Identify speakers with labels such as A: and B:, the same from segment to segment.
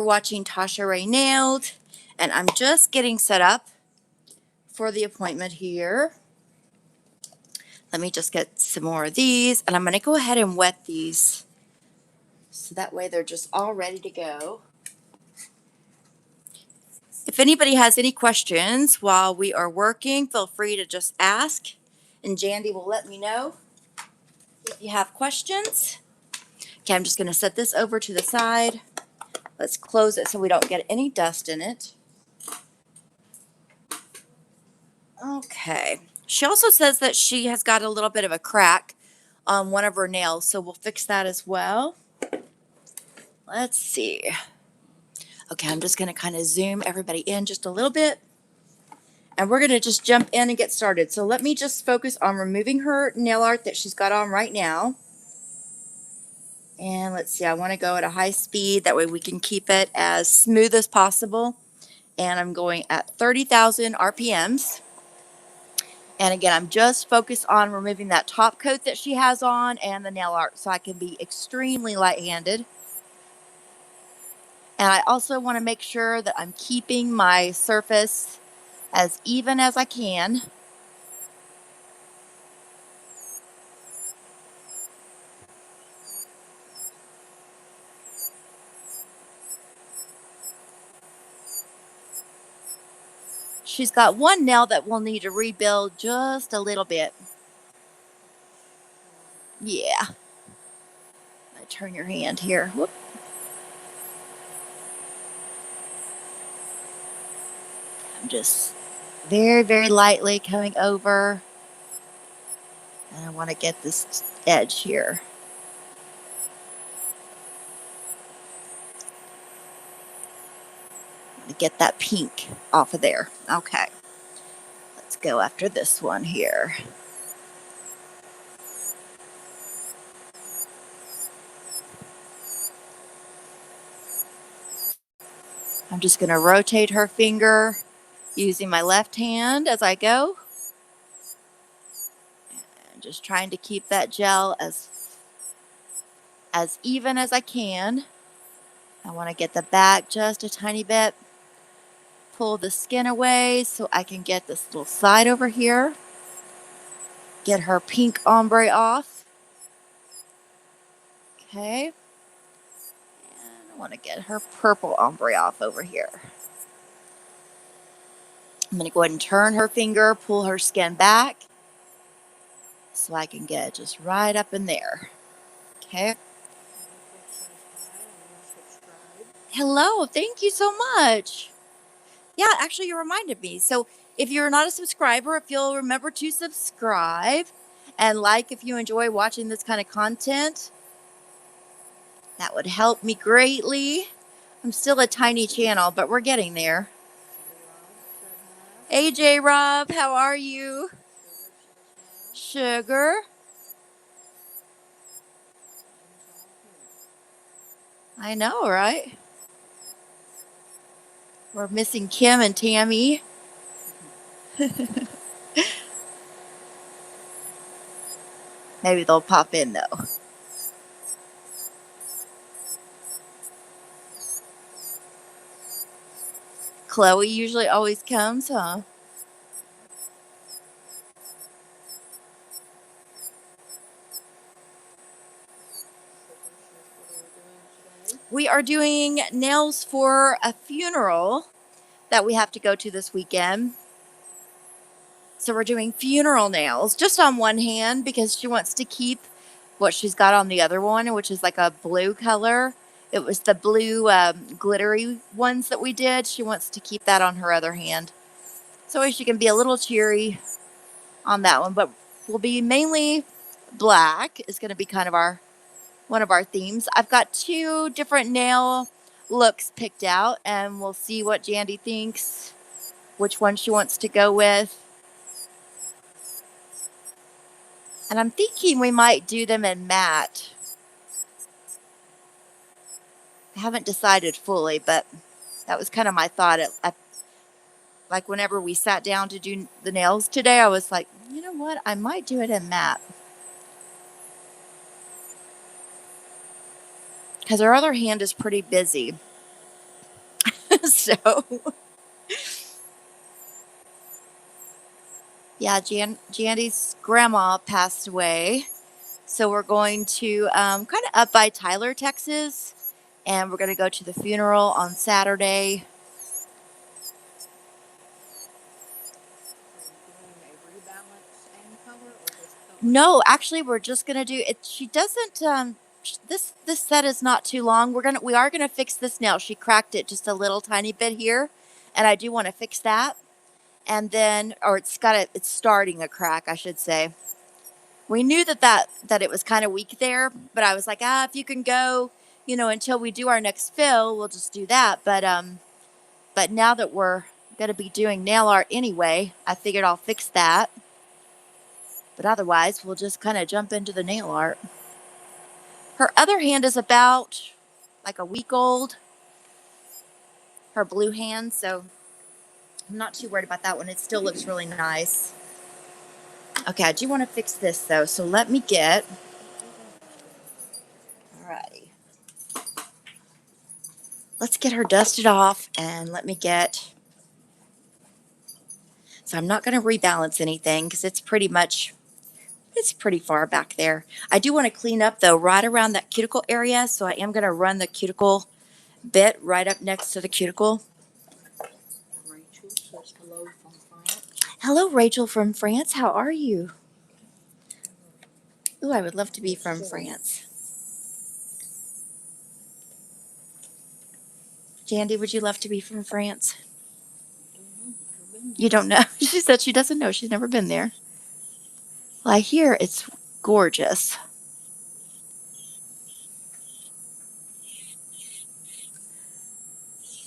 A: Watching Tosharaenailed, and I'm just getting set up for the appointment here. Let me just get some more of these, and I'm going to go ahead and wet these so that way they're just all ready to go. If anybody has any questions while we are working, feel free to just ask, and Jandy will let me know if you have questions. Okay, I'm just going to set this over to the side. Let's close it so we don't get any dust in it. Okay. She also says that she has got a little bit of a crack on one of her nails, so we'll fix that as well. Let's see. Okay, I'm just going to kind of zoom everybody in just a little bit. And we're going to just jump in and get started. So let me just focus on removing her nail art that she's got on right now. And let's see, I want to go at a high speed. That way we can keep it as smooth as possible. And I'm going at 30,000 RPMs. And again, I'm just focused on removing that top coat that she has on and the nail art so I can be extremely light-handed. And I also want to make sure that I'm keeping my surface as even as I can. She's got one nail that we'll need to rebuild just a little bit. Yeah. Turn your hand here. Whoop. I'm just very, very lightly coming over. And I want to get this edge here. Get that pink off of there. Okay. Let's go after this one here. I'm just going to rotate her finger using my left hand as I go. And just trying to keep that gel as even as I can. I want to get the back just a tiny bit. Pull the skin away so I can get this little side over here. Get her pink ombre off. Okay. And I want to get her purple ombre off over here. I'm going to go ahead and turn her finger, pull her skin back so I can get just right up in there. Okay. Hello, thank you so much. Yeah, actually, you reminded me. So if you're not a subscriber, if you'll remember to subscribe and like if you enjoy watching this kind of content, that would help me greatly. I'm still a tiny channel, but we're getting there. AJ Rob, how are you? Sugar. I know, right? We're missing Kim and Tammy. Maybe they'll pop in though. Chloe usually always comes, huh? We are doing nails for a funeral that we have to go to this weekend. So we're doing funeral nails just on one hand because she wants to keep what she's got on the other one, which is like a blue color. It was the blue glittery ones that we did. She wants to keep that on her other hand. So she can be a little cheery on that one, but we'll be mainly black is going to be kind of one of our themes. I've got 2 different nail looks picked out, and we'll see what Jandy thinks, which one she wants to go with. And I'm thinking we might do them in matte. I haven't decided fully, but that was kind of my thought. Like whenever we sat down to do the nails today, I was like, you know what? I might do it in matte. Because our other hand is pretty busy. So, yeah, Jandy's grandma passed away. So we're going to kind of up by Tyler, Texas, and we're going to go to the funeral on Saturday. No, actually, we're just gonna do it. She doesn't. This set is not too long. We are gonna fix this nail. She cracked it just a little tiny bit here, and I do want to fix that. And then, or it's starting a crack, I should say. We knew that it was kind of weak there, but I was like, if you can go, until we do our next fill, we'll just do that. But now that we're gonna be doing nail art anyway, I figured I'll fix that. But otherwise, we'll just kind of jump into the nail art. Her other hand is about like a week old, her blue hand, so I'm not too worried about that one. It still looks really nice. Okay, I do want to fix this though, so let me get. Alrighty. Let's get her dusted off and let me get. So I'm not going to rebalance anything because it's pretty far back there. I do want to clean up though right around that cuticle area, so I am going to run the cuticle bit right up next to the cuticle.
B: Rachel says hello from France.
A: Hello, Rachel from France. How are you? Ooh, I would love to be from France. Jandy, would you love to be from France? You don't know? She said she doesn't know. She's never been there. Well, I hear it's gorgeous.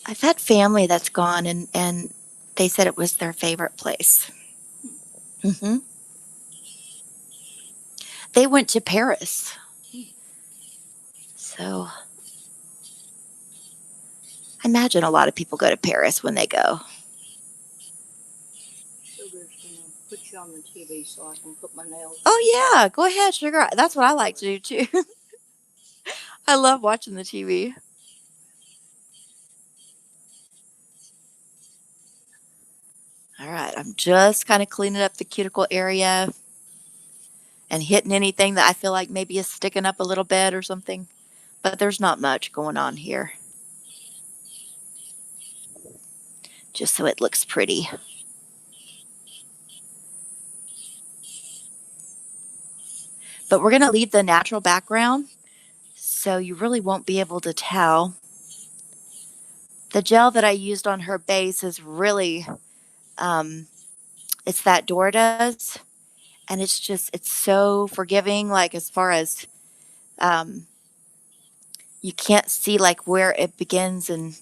A: I've had family that's gone, and they said it was their favorite place. Mm-hmm. They went to Paris. So I imagine a lot of people go to Paris when they go.
B: Sugar's going to put you on the TV so I can put my nails.
A: Oh, yeah. Go ahead, Sugar. That's what I like to do, too. I love watching the TV. All right. I'm just kind of cleaning up the cuticle area and hitting anything that I feel like maybe is sticking up a little bit or something. But there's not much going on here. Just so it looks pretty. But we're going to leave the natural background, so you really won't be able to tell. The gel that I used on her base is really, it's that Dora's, and it's so forgiving, like as far as, um, you can't see like where it begins and,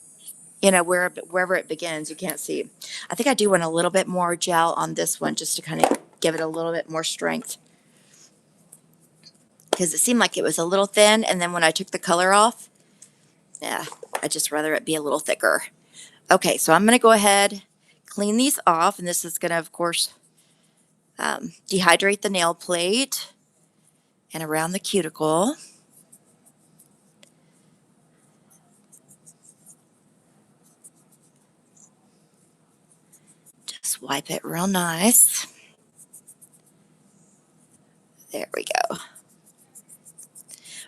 A: wherever it begins, you can't see. I think I do want a little bit more gel on this one just to kind of give it a little bit more strength. Because it seemed like it was a little thin, and then when I took the color off, yeah, I'd just rather it be a little thicker. Okay, so I'm going to go ahead, clean these off, and this is going to, of course, dehydrate the nail plate and around the cuticle. Just wipe it real nice. There we go.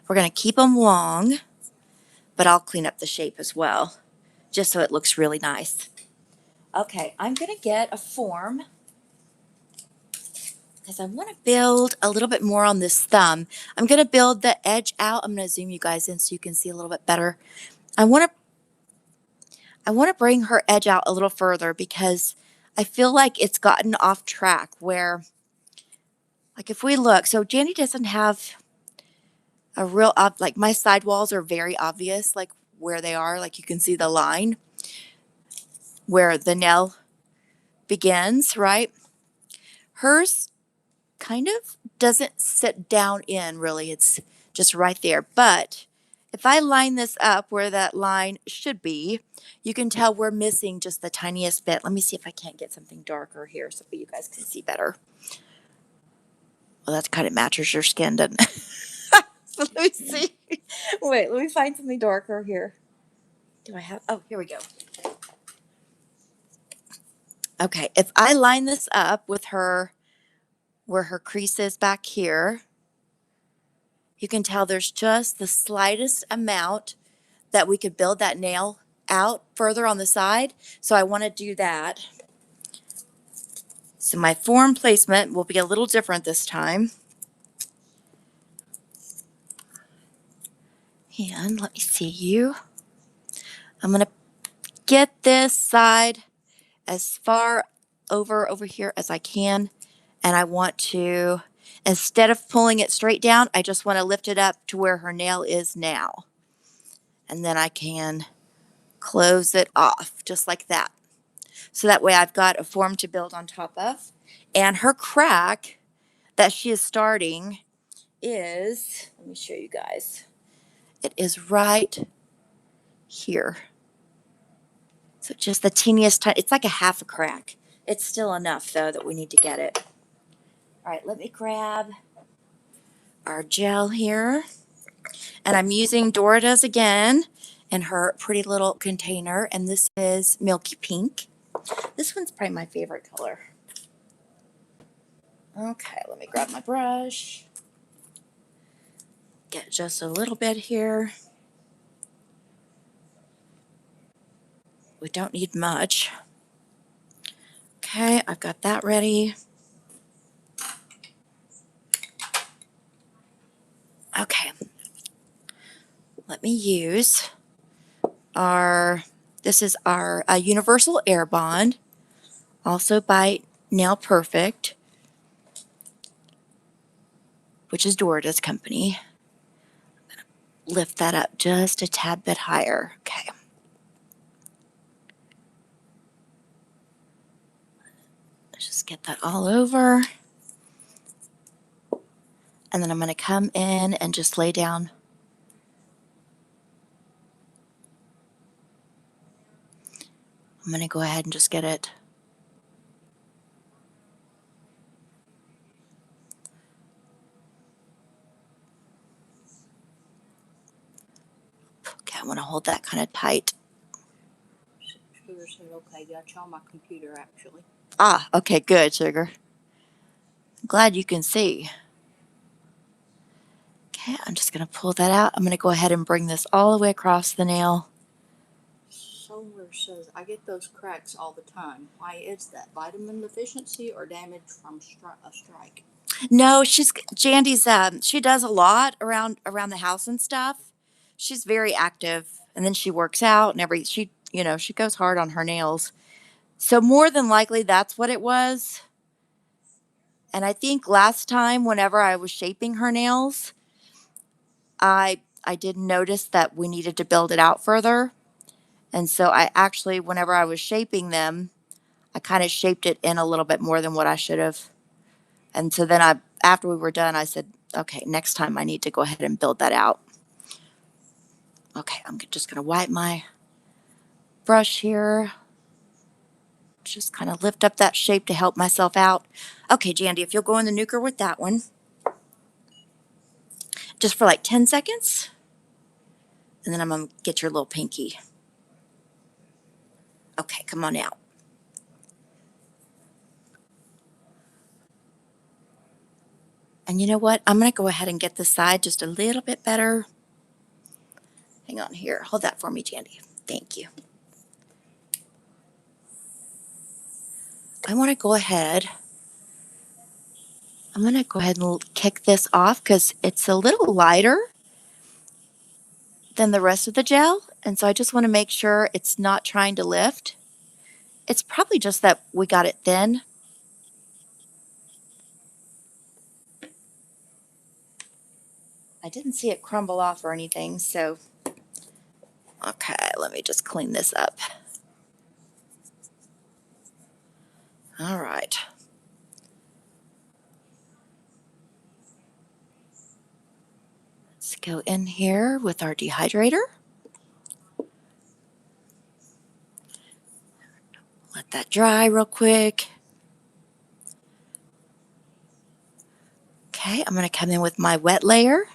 A: We're going to keep them long, but I'll clean up the shape as well, just so it looks really nice. Okay, I'm going to get a form because I want to build a little bit more on this thumb. I'm going to build the edge out. I'm going to zoom you guys in so you can see a little bit better. I want to bring her edge out a little further because I feel like it's gotten off track where, like if we look, so Jandy doesn't have a real, like my side walls are very obvious, like where they are, like you can see the line where the nail begins, right? Hers kind of doesn't sit down in really, it's just right there. But if I line this up where that line should be, you can tell we're missing just the tiniest bit. Let me see if I can't get something darker here so you guys can see better. Well, that kind of matches your skin, doesn't it? So let me see. Wait, let me find something darker here. Do I have? Oh, here we go. Okay, if I line this up with her, where her crease is back here, you can tell there's just the slightest amount that we could build that nail out further on the side. So I want to do that. So my form placement will be a little different this time. And let me see you. I'm going to get this side as far over here as I can. And I want to, instead of pulling it straight down, I just want to lift it up to where her nail is now. And then I can close it off just like that. So that way I've got a form to build on top of. And her crack that she is starting is, let me show you guys. It is right here. So just the teeniest tiny, it's like a half a crack. It's still enough though that we need to get it. All right, let me grab our gel here. And I'm using Doritos again in her pretty little container. And this is Milky Pink. This one's probably my favorite color. Okay, let me grab my brush. Get just a little bit here. We don't need much. Okay, I've got that ready. Okay, let me use this is our Universal Air Bond, also by Nail Perfect, which is Dora's company. Lift that up just a tad bit higher. Okay. Let's just get that all over. And then I'm going to come in and just lay down. I'm going to go ahead and just get it. Okay, I want to hold that kind of tight.
B: Sugar said, okay, got you on my computer actually.
A: Ah, okay, good, Sugar. I'm glad you can see. Okay, I'm just going to pull that out. I'm going to go ahead and bring this all the way across the nail.
B: Solar says, I get those cracks all the time. Why is that? Vitamin deficiency or damage from a strike?
A: No, Jandy's she does a lot around the house and stuff. She's very active, and then she works out and she goes hard on her nails. So more than likely that's what it was. And I think last time whenever I was shaping her nails, I did notice that we needed to build it out further. And so I actually, whenever I was shaping them, I kind of shaped it in a little bit more than what I should have. And so then after we were done, I said, okay, next time I need to go ahead and build that out. Okay, I'm just going to wipe my brush here. Just kind of lift up that shape to help myself out. Okay, Jandy, if you'll go in the nuker with that one. Just for like 10 seconds. And then I'm going to get your little pinky. Okay, come on out. And you know what? I'm going to go ahead and get this side just a little bit better. Hang on here. Hold that for me, Jandy. Thank you. I want to go ahead. I'm going to go ahead and kick this off because it's a little lighter than the rest of the gel. And so I just want to make sure it's not trying to lift. It's probably just that we got it thin. I didn't see it crumble off or anything, so okay, let me just clean this up. All right. Let's go in here with our dehydrator. Let that dry real quick. Okay, I'm going to come in with my wet layer.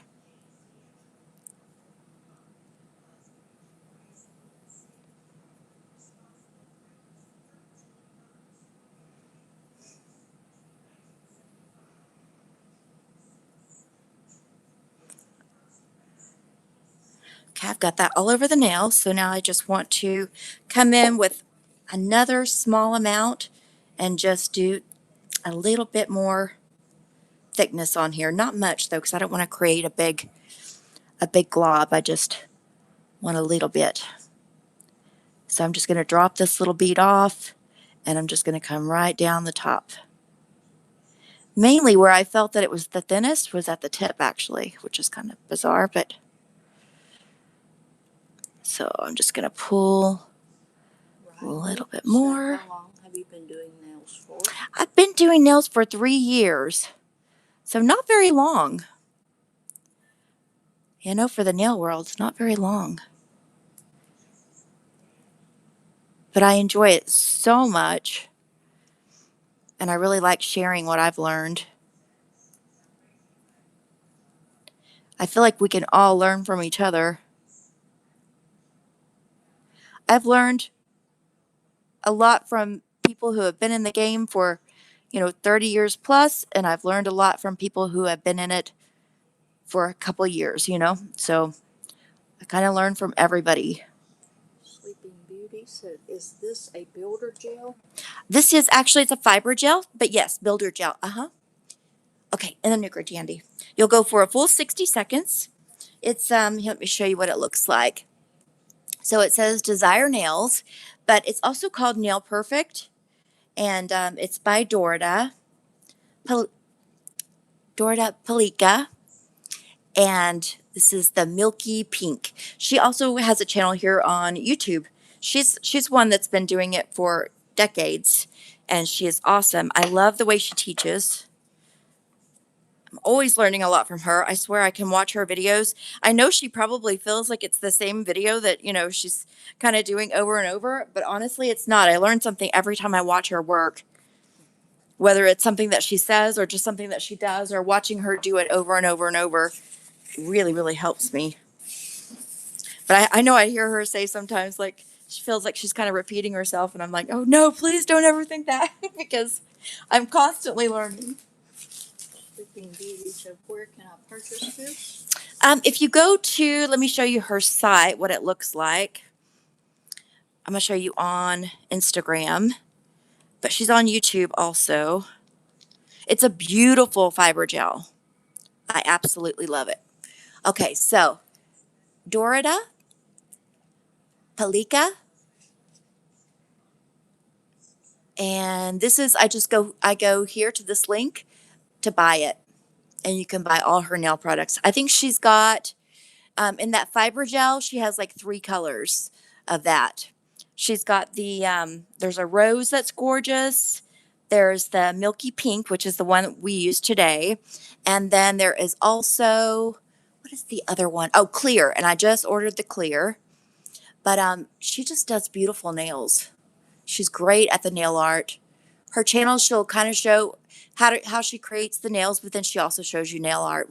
A: Okay, I've got that all over the nail. So now I just want to come in with another small amount and just do a little bit more thickness on here. Not much though, because I don't want to create a big glob. I just want a little bit. So I'm just going to drop this little bead off and I'm just going to come right down the top. Mainly where I felt that it was the thinnest was at the tip actually, which is kind of bizarre, but so I'm just going to pull a little bit more.
B: So how long have you been doing nails for?
A: I've been doing nails for 3 years, so not very long. You know, for the nail world, it's not very long. But I enjoy it so much, and I really like sharing what I've learned. I feel like we can all learn from each other. I've learned a lot from people who have been in the game for, 30 years plus, and I've learned a lot from people who have been in it for a couple years. So I kind of learn from everybody.
B: Sleeping Beauty said, is this a builder gel?
A: This is actually, it's a fiber gel, but yes, builder gel. Okay, and then Nuclear Candy. You'll go for a full 60 seconds. It's, let me show you what it looks like. So it says Desire Nails, but it's also called Nail Perfect, and it's by Dorda Palika, and this is the Milky Pink. She also has a channel here on YouTube. She's one that's been doing it for decades, and she is awesome. I love the way she teaches. I'm always learning a lot from her. I swear I can watch her videos. I know she probably feels like it's the same video that, she's kind of doing over and over, but honestly, it's not. I learn something every time I watch her work, whether it's something that she says or just something that she does or watching her do it over and over and over really, really helps me. But I know I hear her say sometimes like she feels like she's kind of repeating herself, and I'm like, oh no, please don't ever think that because I'm constantly learning.
B: Sleeping Beauty said, where can I purchase this?
A: If you go to, let me show you her site, what it looks like. I'm going to show you on Instagram, but she's on YouTube also. It's a beautiful fiber gel. I absolutely love it. Okay, so Dorada Palika. And this is, I go here to this link to buy it. And you can buy all her nail products. I think she's got, in that fiber gel, she has like 3 colors of that. She's got there's a rose that's gorgeous. There's the milky pink, which is the one that we use today. And then there is also, what is the other one? Oh, clear. And I just ordered the clear. But she just does beautiful nails. She's great at the nail art. Her channel, she'll kind of show how she creates the nails, but then she also shows you nail art,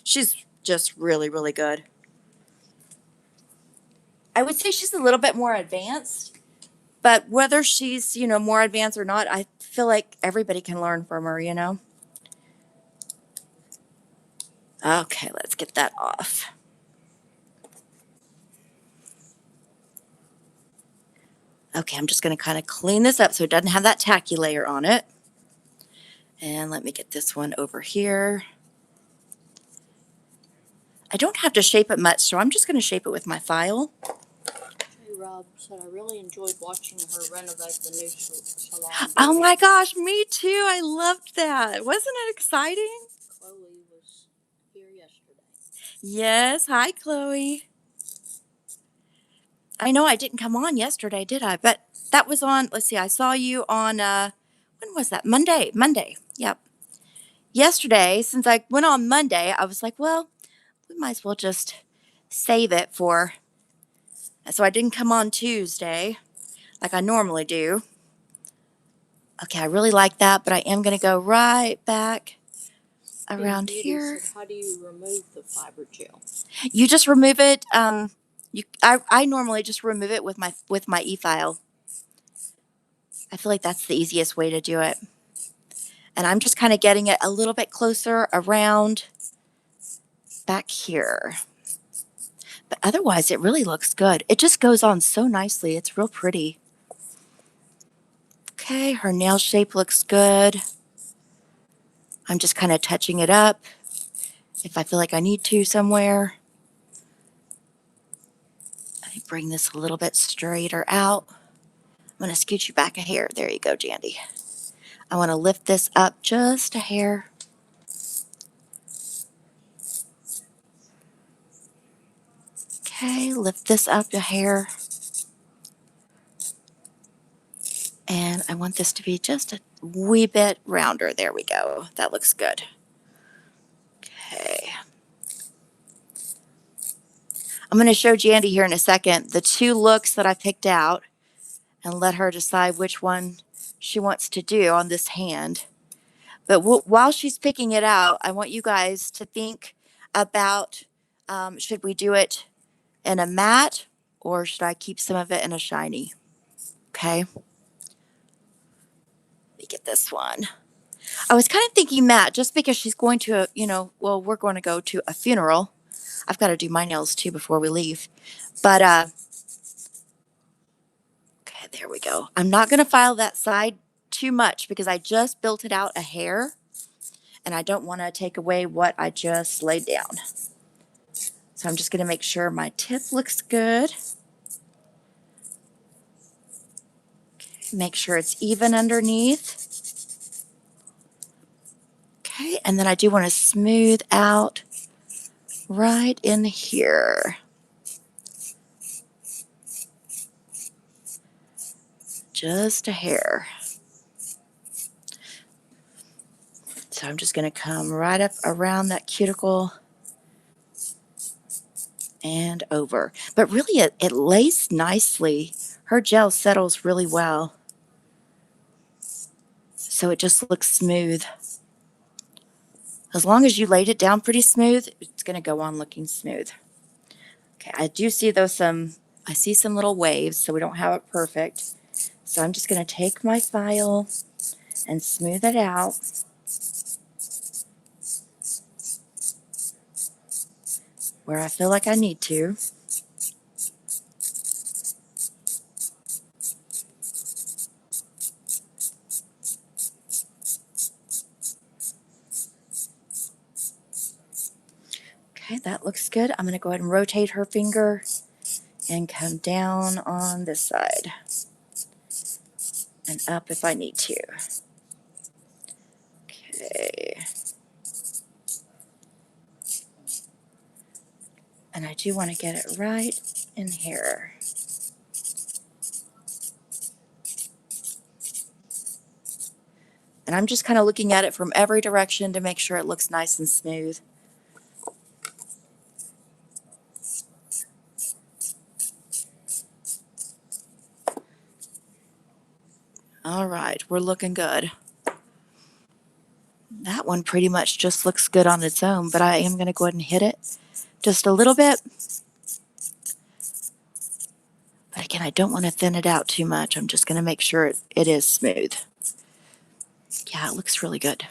A: she's just really, really good. I would say she's a little bit more advanced, but whether she's, more advanced or not, I feel like everybody can learn from her. Okay, let's get that off. Okay, I'm just going to kind of clean this up so it doesn't have that tacky layer on it. And let me get this one over here. I don't have to shape it much, so I'm just going to shape it with my file.
B: Hey, Rob said, I really enjoyed watching her renovate the new salon.
A: Oh my gosh, me too. I loved that. Wasn't it exciting?
B: Chloe was here yesterday.
A: Yes. Hi, Chloe. I know I didn't come on yesterday, did I? But that was on, let's see, I saw you on, when was that? Monday. Yep. Yesterday, since I went on Monday, I was like, well, we might as well just save it for, so I didn't come on Tuesday like I normally do. Okay, I really like that, but I am going to go right back around here.
B: Said, how do you remove the fiber gel?
A: You just remove it. I normally just remove it with my e-file. I feel like that's the easiest way to do it. And I'm just kind of getting it a little bit closer around back here. But otherwise, it really looks good. It just goes on so nicely. It's real pretty. Okay, her nail shape looks good. I'm just kind of touching it up if I feel like I need to somewhere. Let me bring this a little bit straighter out. I'm going to scoot you back a hair. There you go, Jandy. I want to lift this up just a hair. Okay, lift this up a hair. And I want this to be just a wee bit rounder. There we go. That looks good. Okay. I'm going to show Jandy here in a second the two looks that I picked out and let her decide which one she wants to do on this hand. But while she's picking it out, I want you guys to think about should we do it in a matte or should I keep some of it in a shiny? Okay. Let me get this one. I was kind of thinking matte just because she's going to, well, we're going to go to a funeral. I've got to do my nails too before we leave. But, okay, there we go. I'm not going to file that side too much because I just built it out a hair and I don't want to take away what I just laid down. So I'm just going to make sure my tip looks good. Make sure it's even underneath. Okay, and then I do want to smooth out right in here. Just a hair. So I'm just going to come right up around that cuticle and over. But really, it lays nicely. Her gel settles really well. So it just looks smooth. As long as you laid it down pretty smooth, it's going to go on looking smooth. Okay, I do see though I see some little waves, so we don't have it perfect. So I'm just going to take my file and smooth it out. Where I feel like I need to. Okay, that looks good. I'm going to go ahead and rotate her finger and come down on this side and up if I need to. Okay. And I do want to get it right in here. And I'm just kind of looking at it from every direction to make sure it looks nice and smooth. All right, we're looking good. That one pretty much just looks good on its own, but I am going to go ahead and hit it just a little bit. But again, I don't want to thin it out too much. I'm just going to make sure it is smooth. Yeah, it looks really good.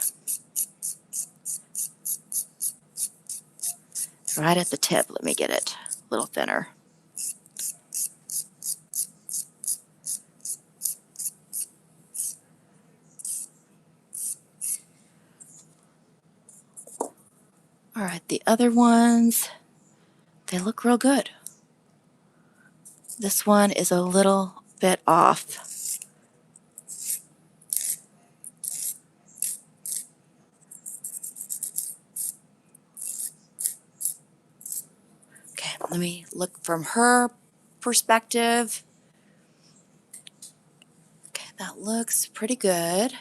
A: Right at the tip, let me get it a little thinner. All right, the other ones, they look real good. This one is a little bit off. Okay, let me look from her perspective. Okay, that looks pretty good.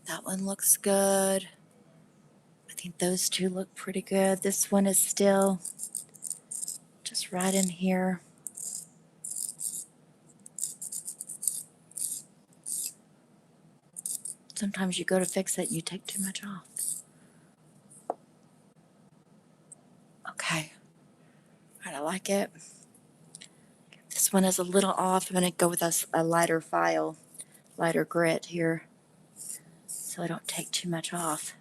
A: That one looks good. I think those two look pretty good. This one is still just right in here. Sometimes you go to fix it and you take too much off. Okay. All right, I like it. This one is a little off. I'm going to go with a lighter file, lighter grit here, so I don't take too much off.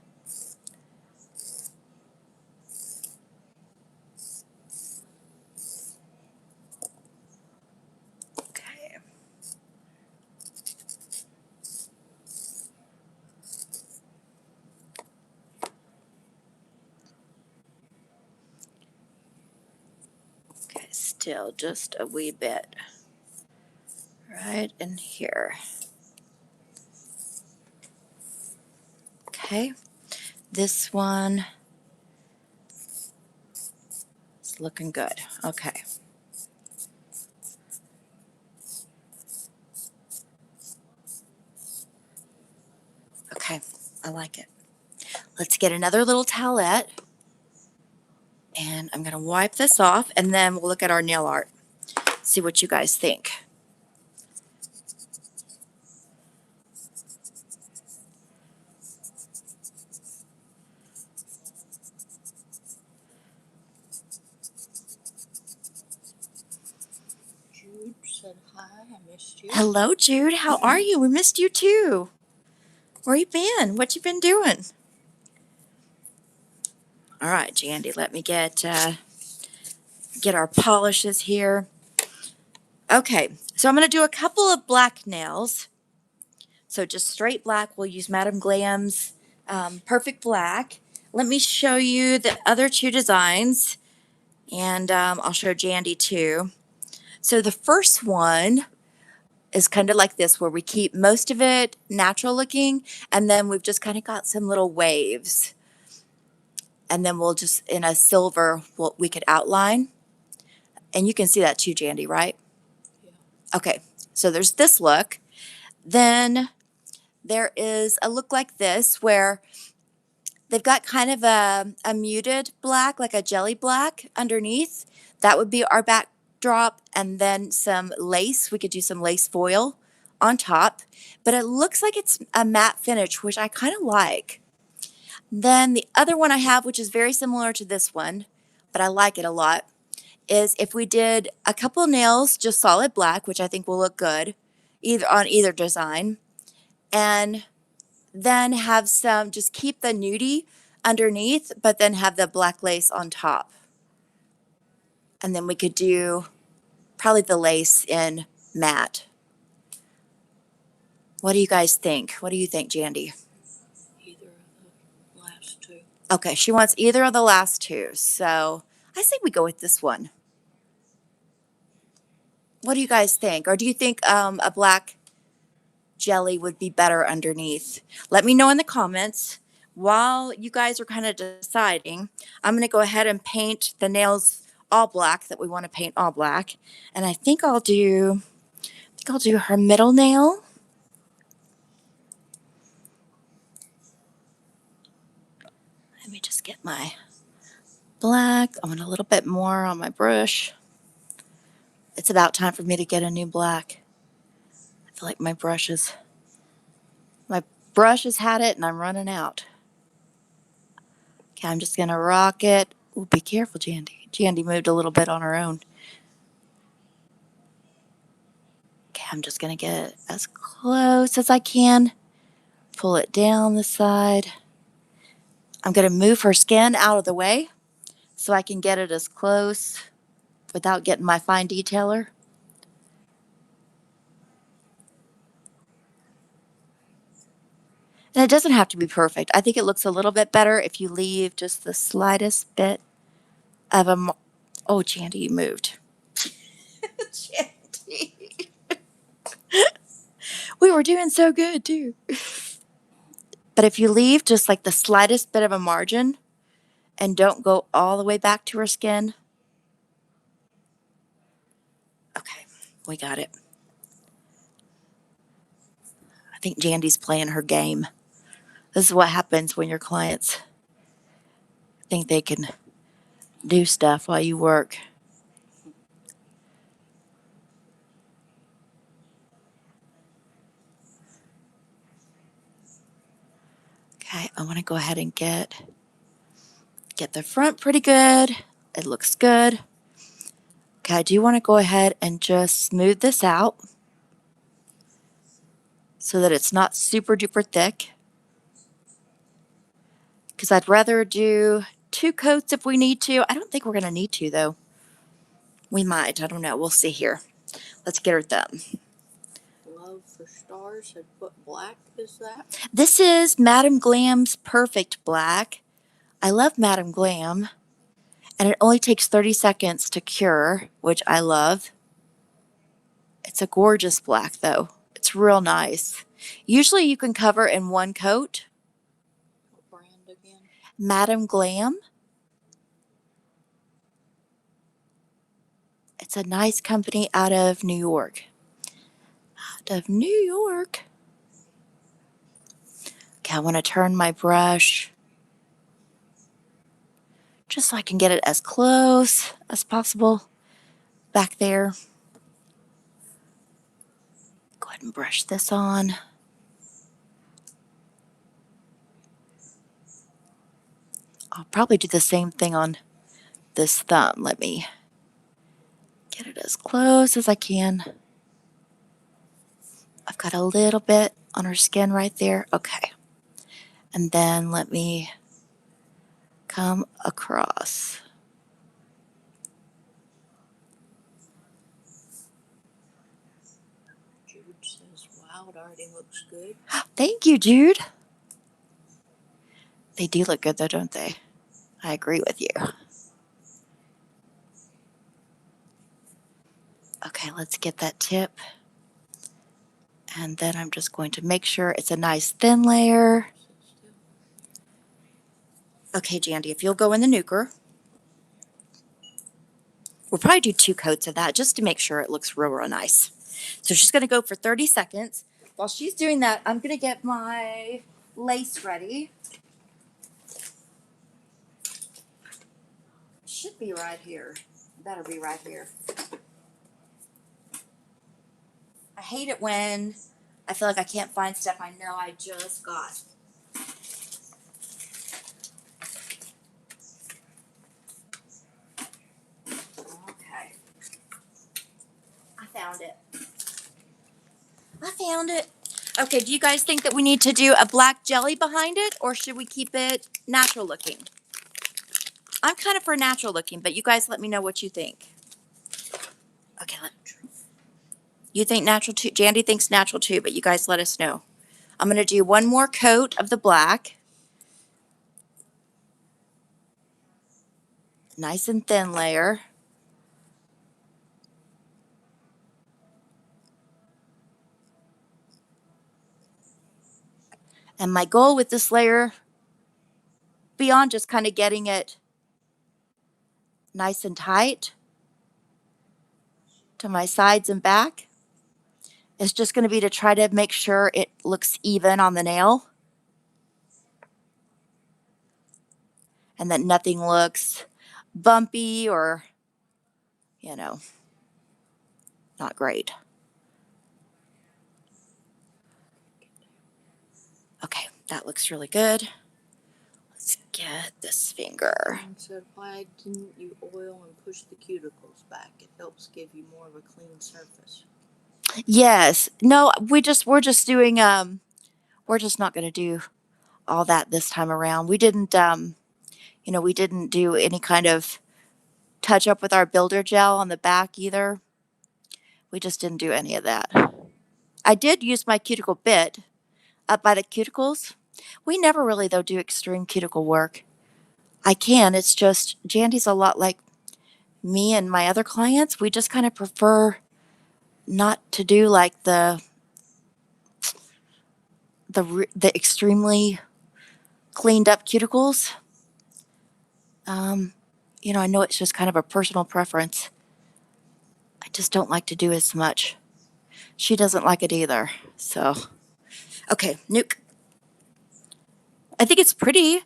A: detail just a wee bit. Right in here. Okay. This one is looking good. Okay. Okay. I like it. Let's get another little towelette. And I'm going to wipe this off, and then we'll look at our nail art. See what you guys think.
B: Jude said hi. I missed you.
A: Hello, Jude. How are you? We missed you too. Where you been? What you been doing? All right, Jandy, let me get our polishes here. Okay, so I'm going to do a couple of black nails. So just straight black. We'll use Madame Glam's Perfect Black. Let me show you the other two designs, and I'll show Jandy too. So the first one is kind of like this, where we keep most of it natural looking, and then we've just kind of got some little waves. And then we'll just, in a silver, we could outline. And you can see that too, Jandy, right?
B: Yeah.
A: Okay, so there's this look. Then there is a look like this, where they've got kind of a muted black, like a jelly black underneath. That would be our backdrop. And then some lace. We could do some lace foil on top. But it looks like it's a matte finish, which I kind of like. Then the other one I have, which is very similar to this one, but I like it a lot, is if we did a couple nails, just solid black, which I think will look good on either design, and then have some, just keep the nudie underneath, but then have the black lace on top. And then we could do probably the lace in matte. What do you guys think? What do you think, Jandy?
B: Either of the last two.
A: Okay, she wants either of the last two, so I say we go with this one. What do you guys think? Or do you think a black jelly would be better underneath? Let me know in the comments. While you guys are kind of deciding, I'm going to go ahead and paint the nails all black that we want to paint all black. And I think I'll do her middle nail. Let me just get my black. I want a little bit more on my brush. It's about time for me to get a new black. I feel like my brush has had it and I'm running out. Okay, I'm just going to rock it. Ooh, be careful, Jandy. Jandy moved a little bit on her own. Okay, I'm just going to get it as close as I can. Pull it down the side. I'm going to move her skin out of the way so I can get it as close without getting my fine detailer. And it doesn't have to be perfect. I think it looks a little bit better if you leave just the slightest bit of a... Oh, Jandy, you moved. Jandy. We were doing so good, too. But if you leave just like the slightest bit of a margin and don't go all the way back to her skin. Okay, we got it. I think Jandy's playing her game. This is what happens when your clients think they can do stuff while you work. Okay, I want to go ahead and get the front pretty good. It looks good. Okay, I do want to go ahead and just smooth this out so that it's not super duper thick. Because I'd rather do 2 coats if we need to. I don't think we're going to need to, though. We might. I don't know. We'll see here. Let's get her done.
B: Love for Stars said, what black is that?
A: This is Madame Glam's Perfect Black. I love Madame Glam. And it only takes 30 seconds to cure, which I love. It's a gorgeous black though. It's real nice. Usually you can cover in one coat.
B: What brand again?
A: Madam Glam. It's a nice company out of New York. Out of New York. Okay, I want to turn my brush just so I can get it as close as possible back there. Go ahead and brush this on. I'll probably do the same thing on this thumb. Let me get it as close as I can. I've got a little bit on her skin right there. Okay. And then let me come across.
B: Jude says, wow, it already looks good.
A: Thank you, Jude. They do look good though, don't they? I agree with you. Okay, let's get that tip. And then I'm just going to make sure it's a nice thin layer. Okay, Jandy, if you'll go in the nuker. We'll probably do 2 coats of that just to make sure it looks real, real nice. So she's going to go for 30 seconds. While she's doing that, I'm going to get my lace ready. Should be right here. Better be right here. I hate it when I feel like I can't find stuff I know I just got. Okay. I found it. Okay, do you guys think that we need to do a black jelly behind it, or should we keep it natural looking? I'm kind of for natural looking, but you guys let me know what you think. Okay, you think natural too? Jandy thinks natural too, but you guys let us know. I'm going to do one more coat of the black. Nice and thin layer. And my goal with this layer, beyond just kind of getting it nice and tight to my sides and back, is just going to be to try to make sure it looks even on the nail. And that nothing looks bumpy or, you know, not great. Okay, that looks really good. Let's get this finger.
B: And said, why didn't you oil and push the cuticles back? It helps give you more of a clean surface.
A: Yes. No, we're just doing we're just not going to do all that this time around. We didn't we didn't do any kind of touch up with our builder gel on the back either. We just didn't do any of that. I did use my cuticle bit up by the cuticles. We never really though do extreme cuticle work. I can, it's just Jandy's a lot like me and my other clients. We just kind of prefer not to do like the extremely cleaned up cuticles. I know it's just kind of a personal preference. I just don't like to do as much. She doesn't like it either. So, okay, nuke. I think it's pretty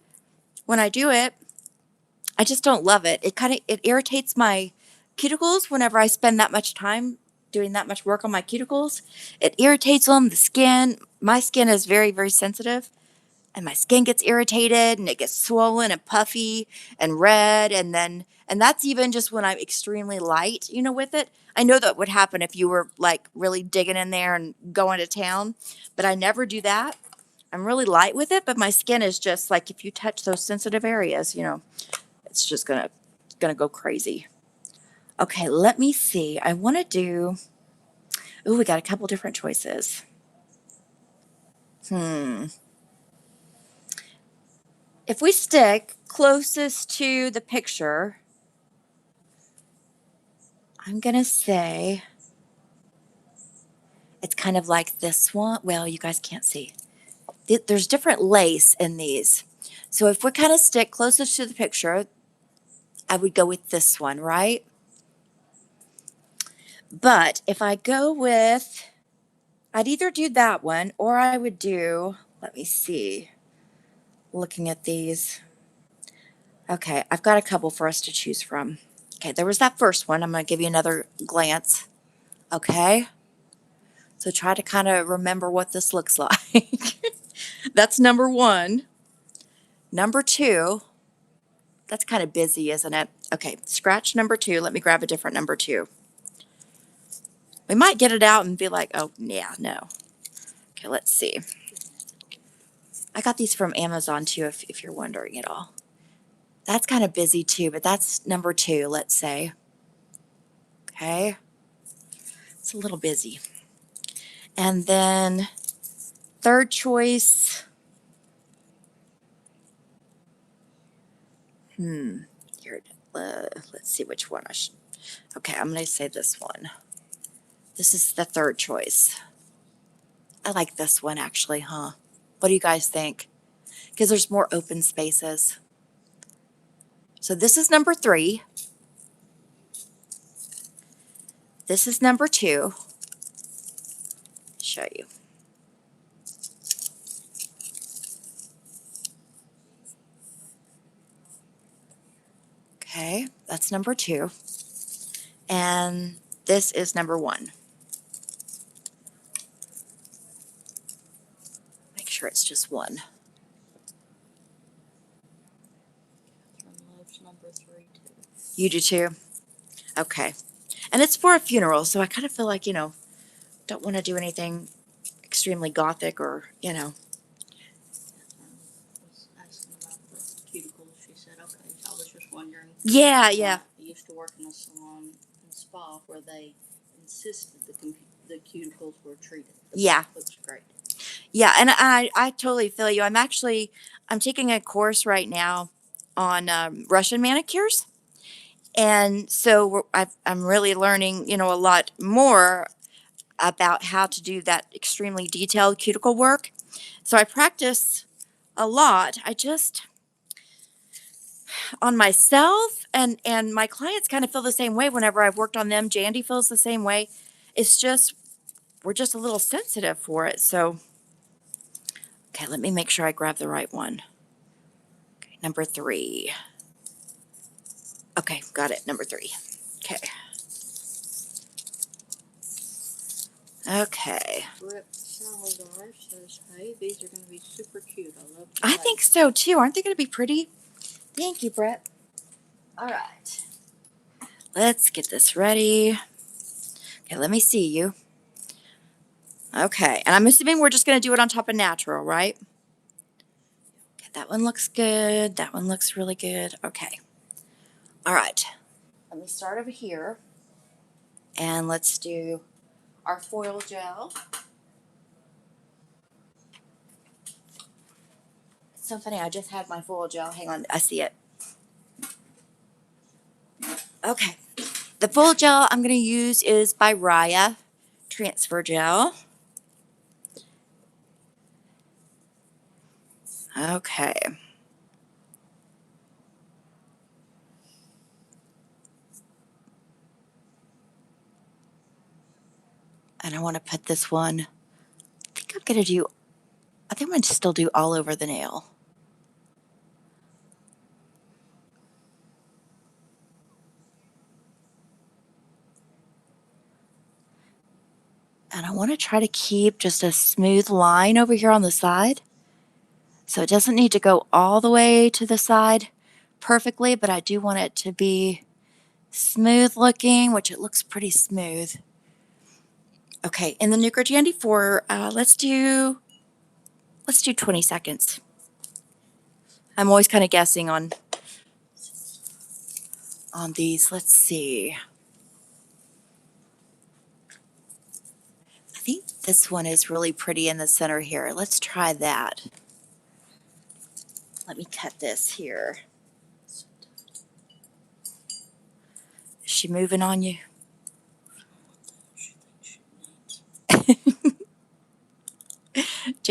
A: when I do it. I just don't love it. It irritates my cuticles whenever I spend that much time doing that much work on my cuticles. It irritates them, the skin. My skin is very, very sensitive. And my skin gets irritated and it gets swollen and puffy and red. And that's even just when I'm extremely light, with it. I know that would happen if you were like really digging in there and going to town, but I never do that. I'm really light with it, but my skin is just like, if you touch those sensitive areas, it's just gonna go crazy. Okay, let me see. I want to do, we got a couple different choices. If we stick closest to the picture, I'm going to say it's kind of like this one. Well, you guys can't see. There's different lace in these. So if we kind of stick closest to the picture, I would go with this one, right? But if I go with, I'd either do that one or I would do, let me see, looking at these. Okay, I've got a couple for us to choose from. Okay, there was that first one. I'm going to give you another glance. Okay, so try to kind of remember what this looks like. That's number one. Number two, that's kind of busy, isn't it? Okay, scratch number two. Let me grab a different number two. We might get it out and be like, oh, yeah, no. Okay, let's see. I got these from Amazon too, if you're wondering at all. That's kind of busy too, but that's number two, let's say. Okay, it's a little busy. And then third choice. Here, let's see which one I should. Okay, I'm going to say this one. This is the third choice. I like this one actually, huh? What do you guys think? Because there's more open spaces. So this is number three. This is number two. Show you. Okay, that's number two. And this is number one. Make sure it's just one.
B: Catherine loves number 3 too.
A: You do too? Okay. And it's for a funeral, so I kind of feel like, don't want to do anything extremely gothic or.
B: Catherine was asking about the cuticles. She said, okay, so I was just wondering.
A: Yeah.
B: I used to work in a salon and spa where they insisted the cuticles were treated.
A: Yeah.
B: Looks great.
A: Yeah, and I totally feel you. I'm taking a course right now on Russian manicures. And so I'm really learning, a lot more about how to do that extremely detailed cuticle work. So I practice a lot. I just, on myself and my clients kind of feel the same way whenever I've worked on them. Jandy feels the same way. It's just, we're just a little sensitive for it. So, okay, let me make sure I grab the right one. Okay, number three. Okay, got it. Number three. Okay. Okay.
B: Rip Salazar says, hey, these are going to be super cute. I love
A: I think so too. Aren't they going to be pretty? Thank you, Brett. All right. Let's get this ready. Okay, let me see you. Okay, and I'm assuming we're just going to do it on top of natural, right? Okay, that one looks good. That one looks really good. Okay. All right. Let me start over here. And let's do our foil gel. It's so funny. I just had my foil gel. Hang on. I see it. Okay. The foil gel I'm going to use is by Raya Transfer Gel. Okay. And I want to put this one, I think I'm going to still do all over the nail. And I want to try to keep just a smooth line over here on the side. So it doesn't need to go all the way to the side perfectly, but I do want it to be smooth looking, which it looks pretty smooth. Okay, in the Nucra Jandy 4, let's do 20 seconds. I'm always kind of guessing on these. Let's see. I think this one is really pretty in the center here. Let's try that. Let me cut this here. Is she moving on you?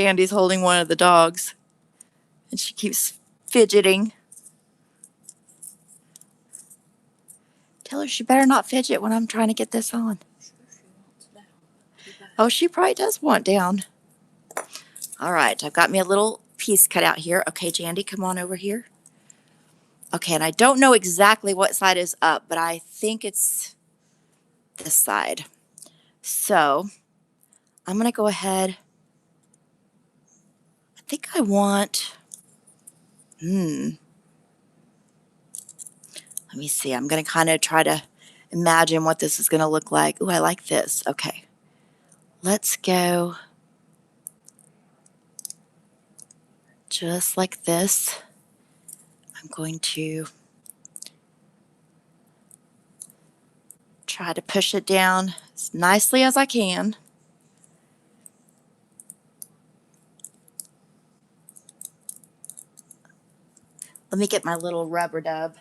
A: Jandy's holding one of the dogs, and she keeps fidgeting. Tell her she better not fidget when I'm trying to get this on. Oh, she probably does want down. All right, I've got me a little piece cut out here. Okay, Jandy, come on over here. Okay, and I don't know exactly what side is up, but I think it's this side. So I'm going to go ahead. I think I want, let me see. I'm going to kind of try to imagine what this is going to look like. Ooh, I like this. Okay, let's go just like this. I'm going to try to push it down as nicely as I can. Let me get my little rubber dub.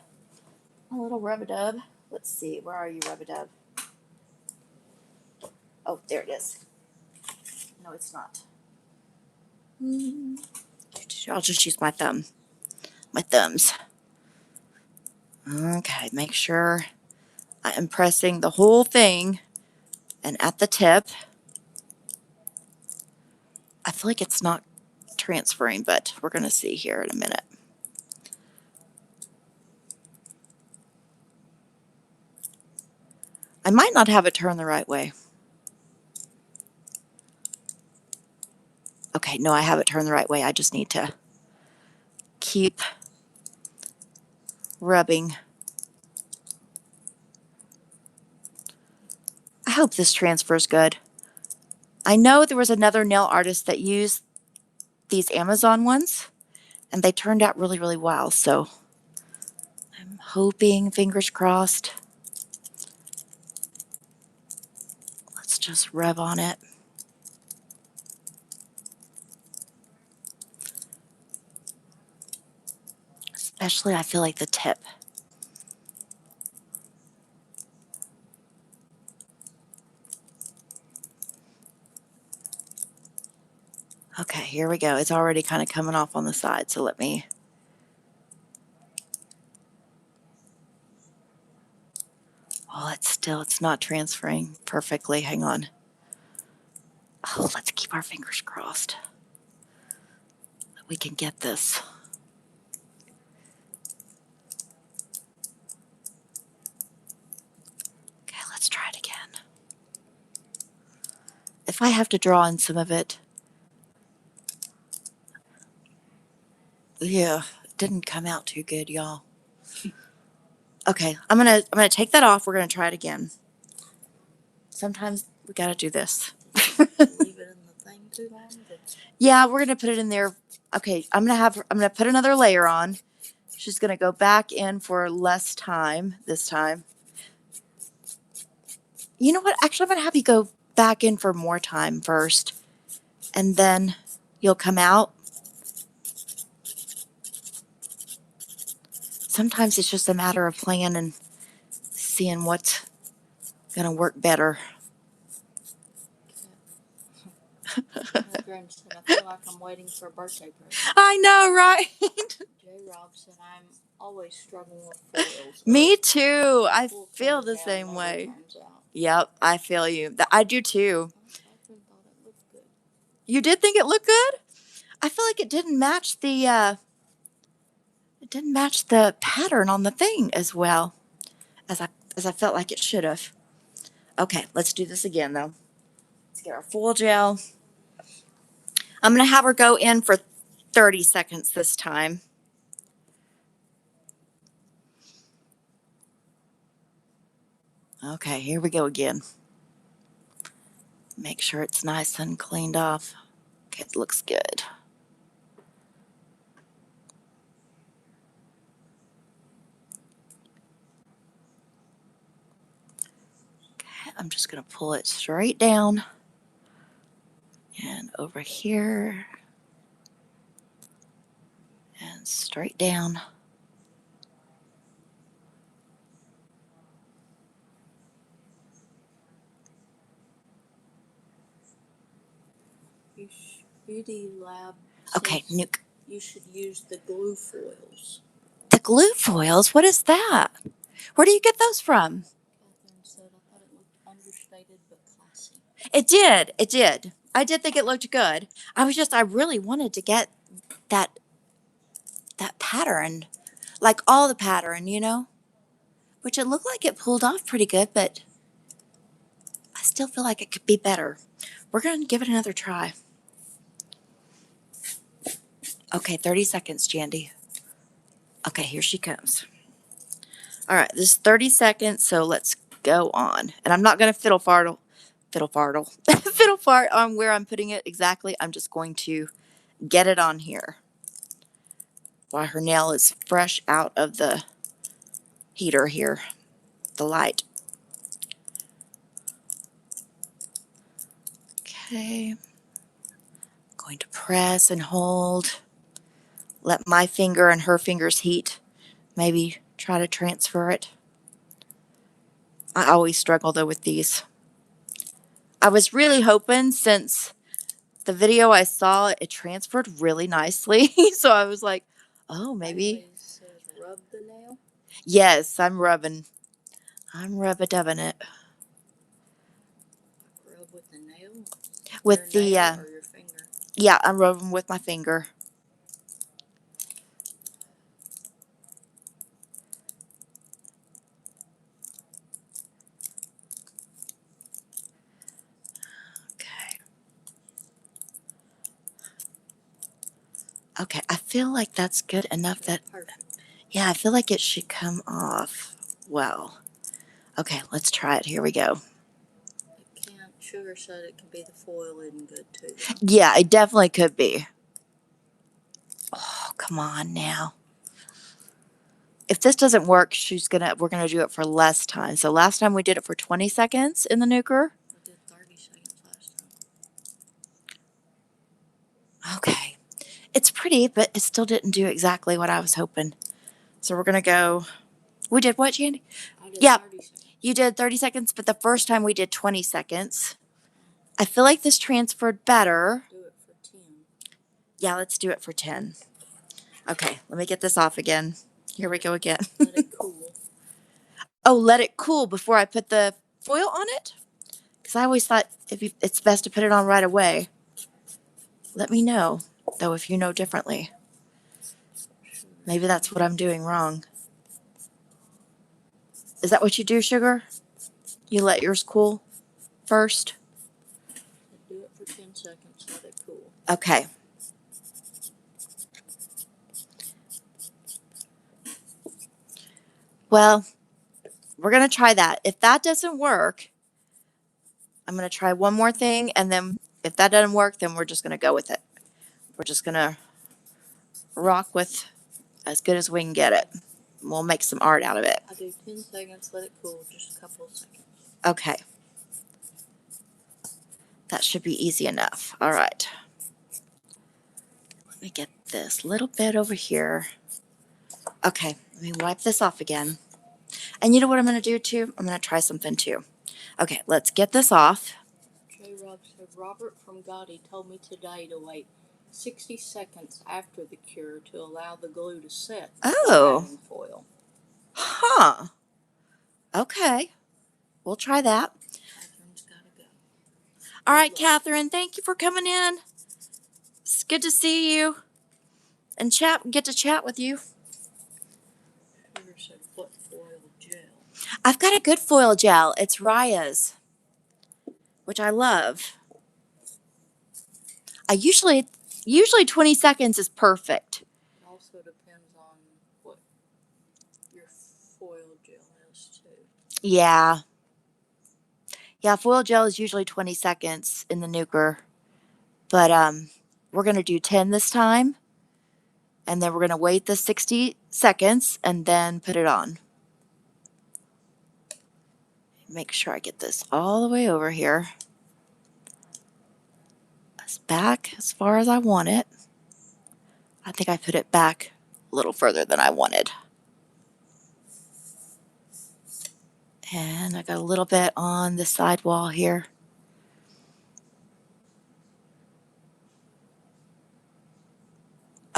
A: My little rubber dub. Let's see. Where are you, rubber dub? Oh, there it is. No, it's not. I'll just use my thumb. My thumbs. Okay, make sure I am pressing the whole thing and at the tip. I feel like it's not transferring, but we're going to see here in a minute. I might not have it turn the right way. Okay, no, I have it turned the right way. I just need to keep rubbing. I hope this transfers good. I know there was another nail artist that used these Amazon ones, and they turned out really, really well. So I'm hoping, fingers crossed. Let's just rub on it. Especially, I feel like the tip. Okay, here we go. It's already kind of coming off on the side, so let me... Oh, it's not transferring perfectly. Hang on. Oh, let's keep our fingers crossed that we can get this. Okay, let's try it again. If I have to draw in some of it... Yeah, it didn't come out too good, y'all. Okay, I'm gonna take that off. We're gonna try it again. Sometimes we gotta do this.
B: Leave it in the thing too long?
A: Yeah, we're gonna put it in there. Okay, I'm gonna put another layer on. She's gonna go back in for less time this time. You know what? Actually, I'm gonna have you go back in for more time first, and then you'll come out. Sometimes it's just a matter of playing and seeing what's gonna work better.
B: My grandson, I feel like I'm waiting for a birthday present.
A: I know, right?
B: J. Robson, I'm always struggling with foils.
A: Me too. I
B: Full
A: feel the
B: fingernail
A: same
B: never
A: way.
B: turns out.
A: Yep, I feel you. I do too.
B: I thought it looked good.
A: You did think it looked good? I feel like it didn't match the pattern on the thing as well as I felt like it should have. Okay, let's do this again though. Let's get our full gel. I'm gonna have her go in for 30 seconds this time. Okay, here we go again. Make sure it's nice and cleaned off. Okay, it looks good. Okay, I'm just gonna pull it straight down and over here and straight down.
B: Beauty Lab
A: Okay,
B: says
A: nuke.
B: you should use the glue foils.
A: The glue foils? What is that? Where do you get those from?
B: Catherine said, I thought it looked understated but classy.
A: It did. It did. I did think it looked good. I really wanted to get that pattern, like all the pattern, which it looked like it pulled off pretty good, but I still feel like it could be better. We're going to give it another try. Okay, 30 seconds, Jandy. Okay, here she comes. All right, this is 30 seconds, so let's go on. And I'm not going to fiddle fart on where I'm putting it exactly. I'm just going to get it on here while her nail is fresh out of the heater here, the light. Okay, going to press and hold. Let my finger and her fingers heat. Maybe try to transfer it. I always struggle though with these. I was really hoping, since the video I saw, it transferred really nicely. So I was like, oh, maybe.
B: Says rub the nail.
A: Yes, I'm rubbing. I'm rub-a-dubbing it.
B: Rub with the nail?
A: With
B: your
A: the,
B: nail or your finger?
A: Yeah, I'm rubbing with my finger. Okay. Okay, I feel like that's good enough that,
B: Perfect.
A: yeah, I feel like it should come off well. Okay, let's try it. Here we go.
B: It can't. Sugar said it could be the foil isn't good too.
A: Yeah, it definitely could be. Oh, come on now. If this doesn't work, we're gonna do it for less time. So last time we did it for 20 seconds in the nuker.
B: We did 30 seconds last time.
A: Okay. It's pretty, but it still didn't do exactly what I was hoping. So we're gonna go. We did what, Jandy?
B: I did
A: Yeah,
B: 30 seconds.
A: You did 30 seconds, but the first time we did 20 seconds. I feel like this transferred better.
B: Do it for 10.
A: Yeah, let's do it for 10. Okay, let me get this off again. Here we go again.
B: Let it cool.
A: Oh, let it cool before I put the foil on it? Because I always thought it's best to put it on right away. Let me know, though, if you know differently. Maybe that's what I'm doing wrong. Is that what you do, Sugar? You let yours cool first?
B: Do it for 10 seconds. Let it cool.
A: Okay. Well, we're going to try that. If that doesn't work, I'm going to try one more thing, and then if that doesn't work, then we're just going to go with it. We're just going to rock with as good as we can get it. We'll make some art out of it.
B: I do 10 seconds, let it cool, just a couple of seconds.
A: Okay. That should be easy enough. All right. Let me get this little bit over here. Okay, let me wipe this off again. And you know what I'm going to do too? I'm going to try something too. Okay, let's get this off.
B: J. Rob said, Robert from Gotti told me today to wait 60 seconds after the cure to allow the glue to set.
A: Oh.
B: Adding foil.
A: Huh. Okay. We'll try that.
B: Catherine's got to go.
A: All right, Catherine, thank you for coming in. It's good to see you and get to chat with you.
B: Sugar said, what foil gel?
A: I've got a good foil gel. It's Raya's, which I love. Usually 20 seconds is perfect.
B: It also depends on what your foil gel is too.
A: Yeah. Yeah, foil gel is usually 20 seconds in the nuker. But we're going to do 10 this time. And then we're going to wait the 60 seconds and then put it on. Make sure I get this all the way over here. It's back as far as I want it. I think I put it back a little further than I wanted. And I got a little bit on the side wall here.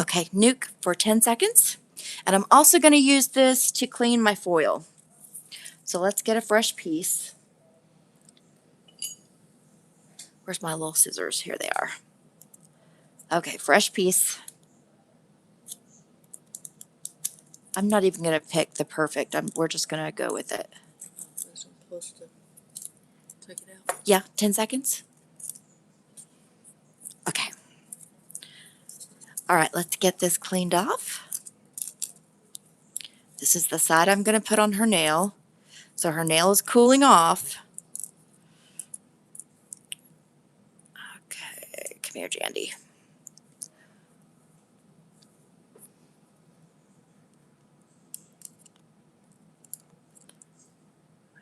A: Okay, nuke for 10 seconds. And I'm also going to use this to clean my foil. So let's get a fresh piece. Where's my little scissors? Here they are. Okay, fresh piece. I'm not even going to pick the perfect. We're just going to go with it.
B: I was supposed to take it out.
A: Yeah, 10 seconds. Okay. All right, let's get this cleaned off. This is the side I'm going to put on her nail. So her nail is cooling off. Okay, come here, Jandy.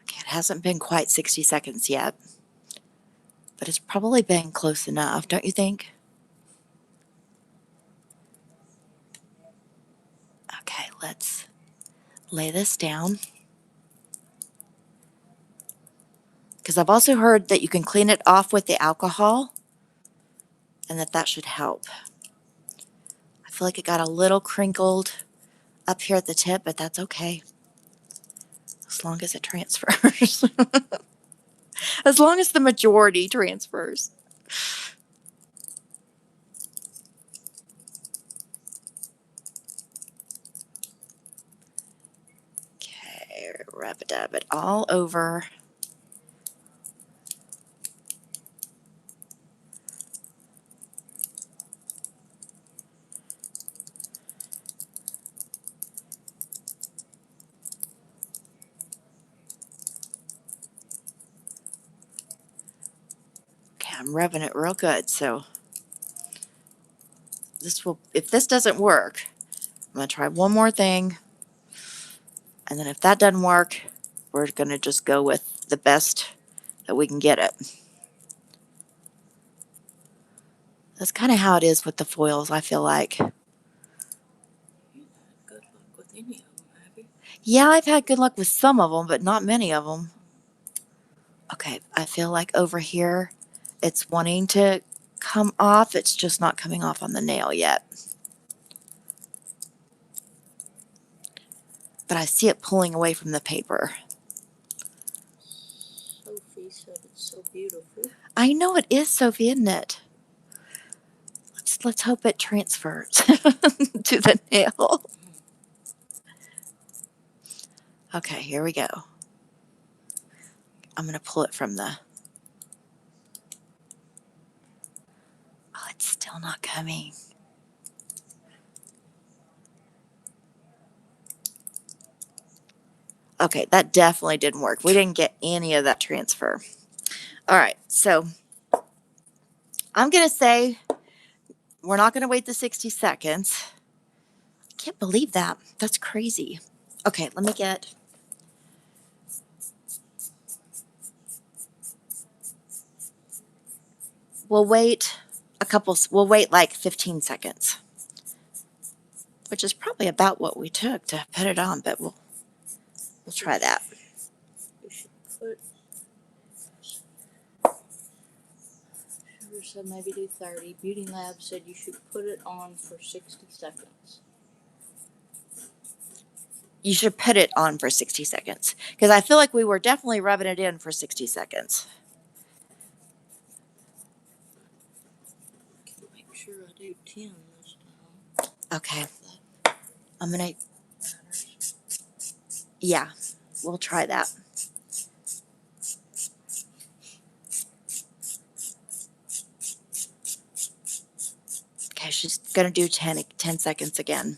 A: Okay, it hasn't been quite 60 seconds yet, but it's probably been close enough, don't you think? Okay, let's lay this down. Because I've also heard that you can clean it off with the alcohol and that should help. I feel like it got a little crinkled up here at the tip, but that's okay. As long as it transfers. As long as the majority transfers. Okay, rub-a-dub it all over. Okay, I'm rubbing it real good, so this will, if this doesn't work, I'm going to try one more thing. And then if that doesn't work, we're going to just go with the best that we can get it. That's kind of how it is with the foils, I feel like.
B: You had good luck with any of them, have you?
A: Yeah, I've had good luck with some of them, but not many of them. Okay, I feel like over here, it's wanting to come off. It's just not coming off on the nail yet. But I see it pulling away from the paper.
B: Sophie said it's so beautiful.
A: I know it is, Sophie, isn't it? Let's hope it transfers to the nail. Okay, here we go. I'm going to pull it from the... Oh, it's still not coming. Okay, that definitely didn't work. We didn't get any of that transfer. All right, so I'm going to say we're not going to wait the 60 seconds. I can't believe that. That's crazy. Okay, let me get... We'll wait we'll wait like 15 seconds, which is probably about what we took to put it on, but we'll try that.
B: You should put. Sugar said maybe do 30. Beauty Lab said you should put it on for 60 seconds.
A: You should put it on for 60 seconds because I feel like we were definitely rubbing it in for 60 seconds.
B: Make sure I do 10 this time.
A: Okay. I'm going to... Yeah, we'll try that. Okay, she's going to do 10 seconds again.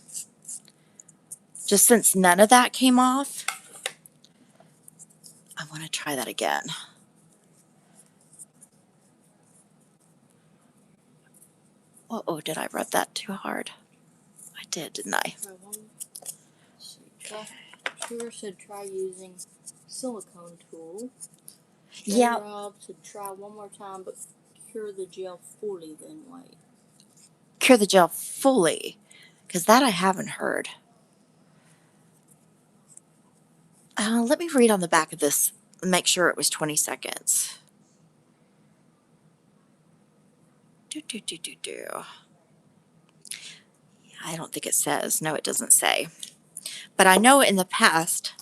A: Just since none of that came off, I want to try that again. Uh-oh, did I rub that too hard? I did, didn't I?
B: Try one. Sugar said try using silicone tool.
A: Yeah.
B: Rob said try one more time, but cure the gel fully, then wait.
A: Cure the gel fully, because that I haven't heard. Let me read on the back of this and make sure it was 20 seconds. Yeah, I don't think it says. No, it doesn't say. But I know in the past,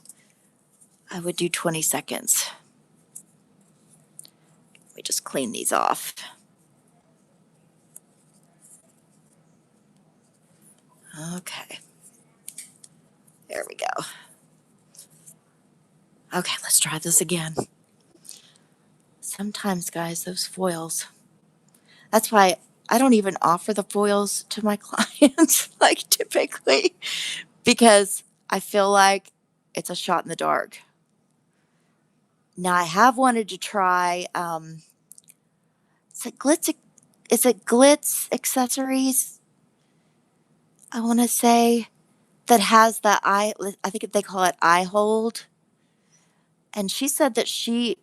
A: I would do 20 seconds. Let me just clean these off. Okay. There we go. Okay, let's try this again. Sometimes, guys, those foils. That's why I don't even offer the foils to my clients, like typically, because I feel like it's a shot in the dark. Now, I have wanted to try, is it Glitz Accessories? I want to say that has the I think they call it eye hold. And she said that she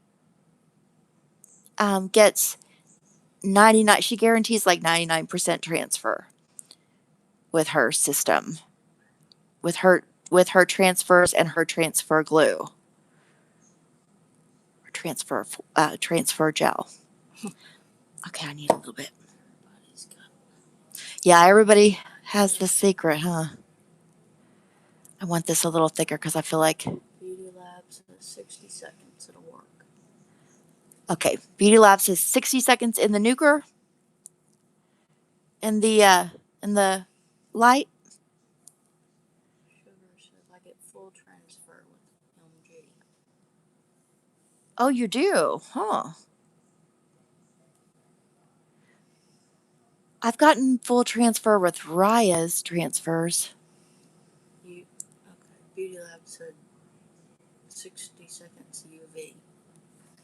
A: gets 99, she guarantees like 99% transfer with her system, with her transfers and her transfer glue, or transfer gel. Okay, I need a little bit. Yeah, everybody has the secret, huh? I want this a little thicker because I feel like.
B: Beauty Labs in 60 seconds. It'll work.
A: Okay, Beauty Lab says 60 seconds in the nuker, in the light.
B: Sugar says I get full transfer with MG.
A: Oh, you do, huh? I've gotten full transfer with Raya's transfers.
B: Okay. Beauty Lab said 60 seconds UV.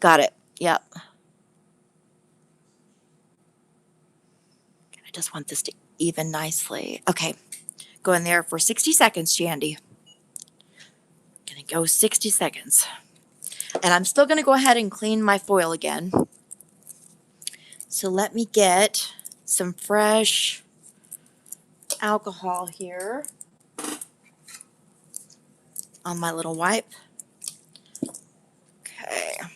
A: Got it. Yep. I just want this to even nicely. Okay. Go in there for 60 seconds, Jandy. Gonna go 60 seconds. And I'm still gonna go ahead and clean my foil again. So let me get some fresh alcohol here on my little wipe. Okay. I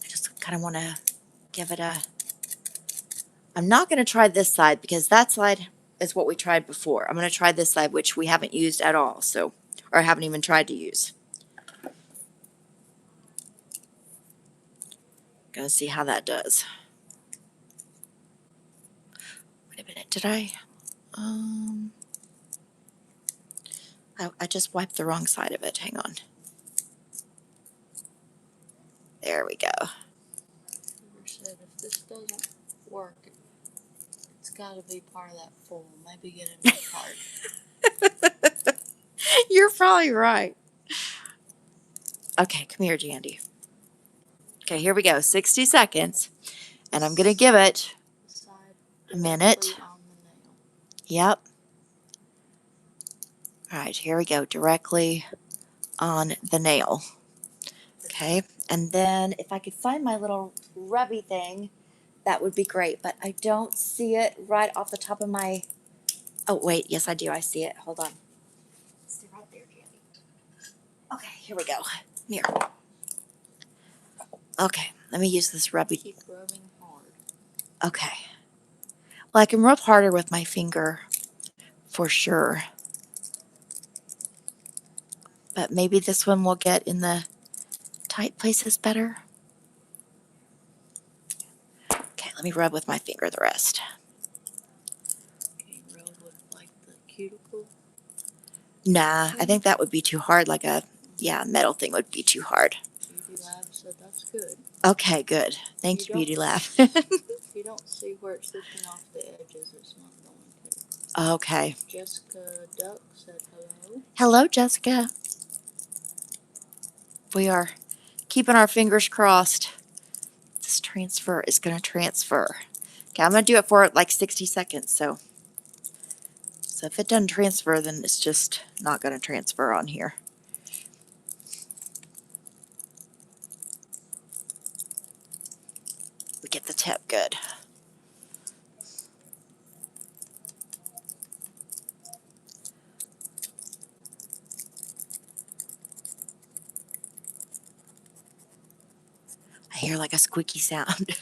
A: just kind of want to give it a. I'm not going to try this side because that side is what we tried before. I'm going to try this side, which we haven't used at all, so, or haven't even tried to use. Gonna see how that does. Wait a minute, did I? I just wiped the wrong side of it. Hang on. There we go.
B: Sugar said if this doesn't work, it's got to be part of that foil. Maybe get a new part.
A: You're probably right. Okay, come here, Jandy. Okay, here we go. 60 seconds. And I'm going to give it a minute. Yep. All right, here we go. Directly on the nail. Okay. And then if I could find my little rubby thing, that would be great. But I don't see it right off the top of my. Oh, wait. Yes, I do. I see it. Hold on. It's right there, Jandy. Okay, here we go. Here. Okay, let me use this rubby.
B: Keep rubbing hard.
A: Okay. Well, I can rub harder with my finger for sure. But maybe this one will get in the tight places better. Okay, let me rub with my finger the rest.
B: Can you rub with like the cuticle?
A: Nah, I think that would be too hard. Like a, metal thing would be too hard.
B: Beauty Lab said that's good.
A: Okay, good. Thank you, Beauty Lab.
B: If you don't see where it's lifting off the edges, it's not going to.
A: Okay.
B: Jessica Duck said hello.
A: Hello, Jessica. We are keeping our fingers crossed. This transfer is going to transfer. Okay, I'm going to do it for like 60 seconds. So if it doesn't transfer, then it's just not going to transfer on here. We get the tip good. I hear like a squeaky sound.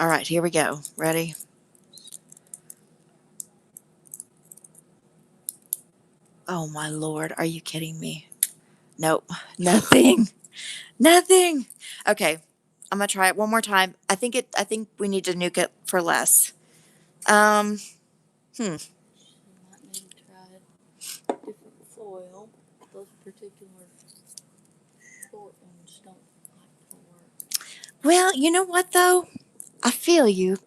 A: All right, here we go. Ready? Oh my Lord, are you kidding me? Nope, nothing, nothing. Okay, I'm gonna try it one more time. I think we need to nuke it for less. Um, hmm.
B: You might need to try different foil. Those particular short ones don't like to work.
A: Well, you know what though? I feel you,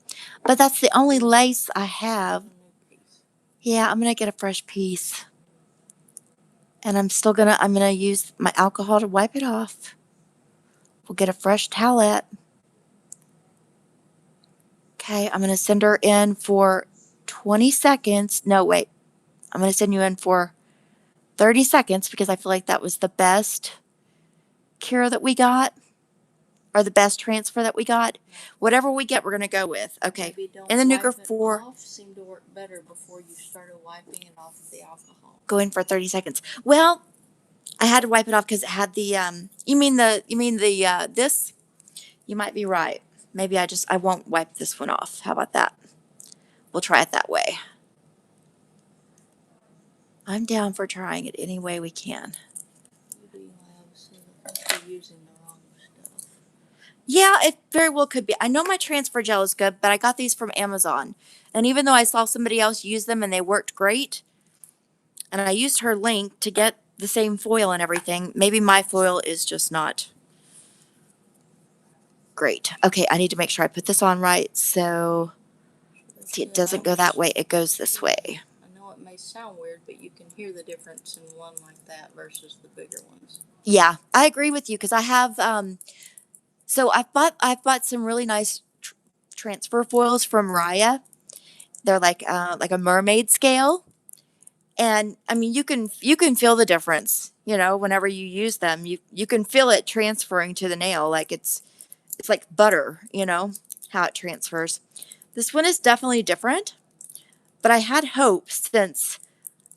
A: but that's the only lace I have.
B: A new piece.
A: Yeah, I'm gonna get a fresh piece, and I'm gonna use my alcohol to wipe it off. We'll get a fresh towelette. Okay, I'm gonna send her in for 20 seconds. No, wait. I'm gonna send you in for 30 seconds because I feel like that was the best cure that we got, or the best transfer that we got. Whatever we get, we're gonna go with. Okay.
B: Maybe don't
A: In the
B: wipe
A: nuker
B: it
A: for
B: off. Seemed to work better before you started wiping it off with the alcohol.
A: go in for 30 seconds. Well, I had to wipe it off because it had the this? You might be right. Maybe I won't wipe this one off. How about that? We'll try it that way. I'm down for trying it any way we can.
B: UV labs, I think you're using the wrong stuff.
A: Yeah, it very well could be. I know my transfer gel is good, but I got these from Amazon. And even though I saw somebody else use them and they worked great, and I used her link to get the same foil and everything, maybe my foil is just not great. Okay, I need to make sure I put this on right so see, it doesn't go that way, it goes this way.
B: I know it may sound weird, but you can hear the difference in one like that versus the bigger ones.
A: Yeah, I agree with you because I have so I've bought some really nice transfer foils from Raya. They're like a mermaid scale. And I mean you can feel the difference, whenever you use them. You can feel it transferring to the nail like it's like butter, how it transfers. This one is definitely different, but I had hope since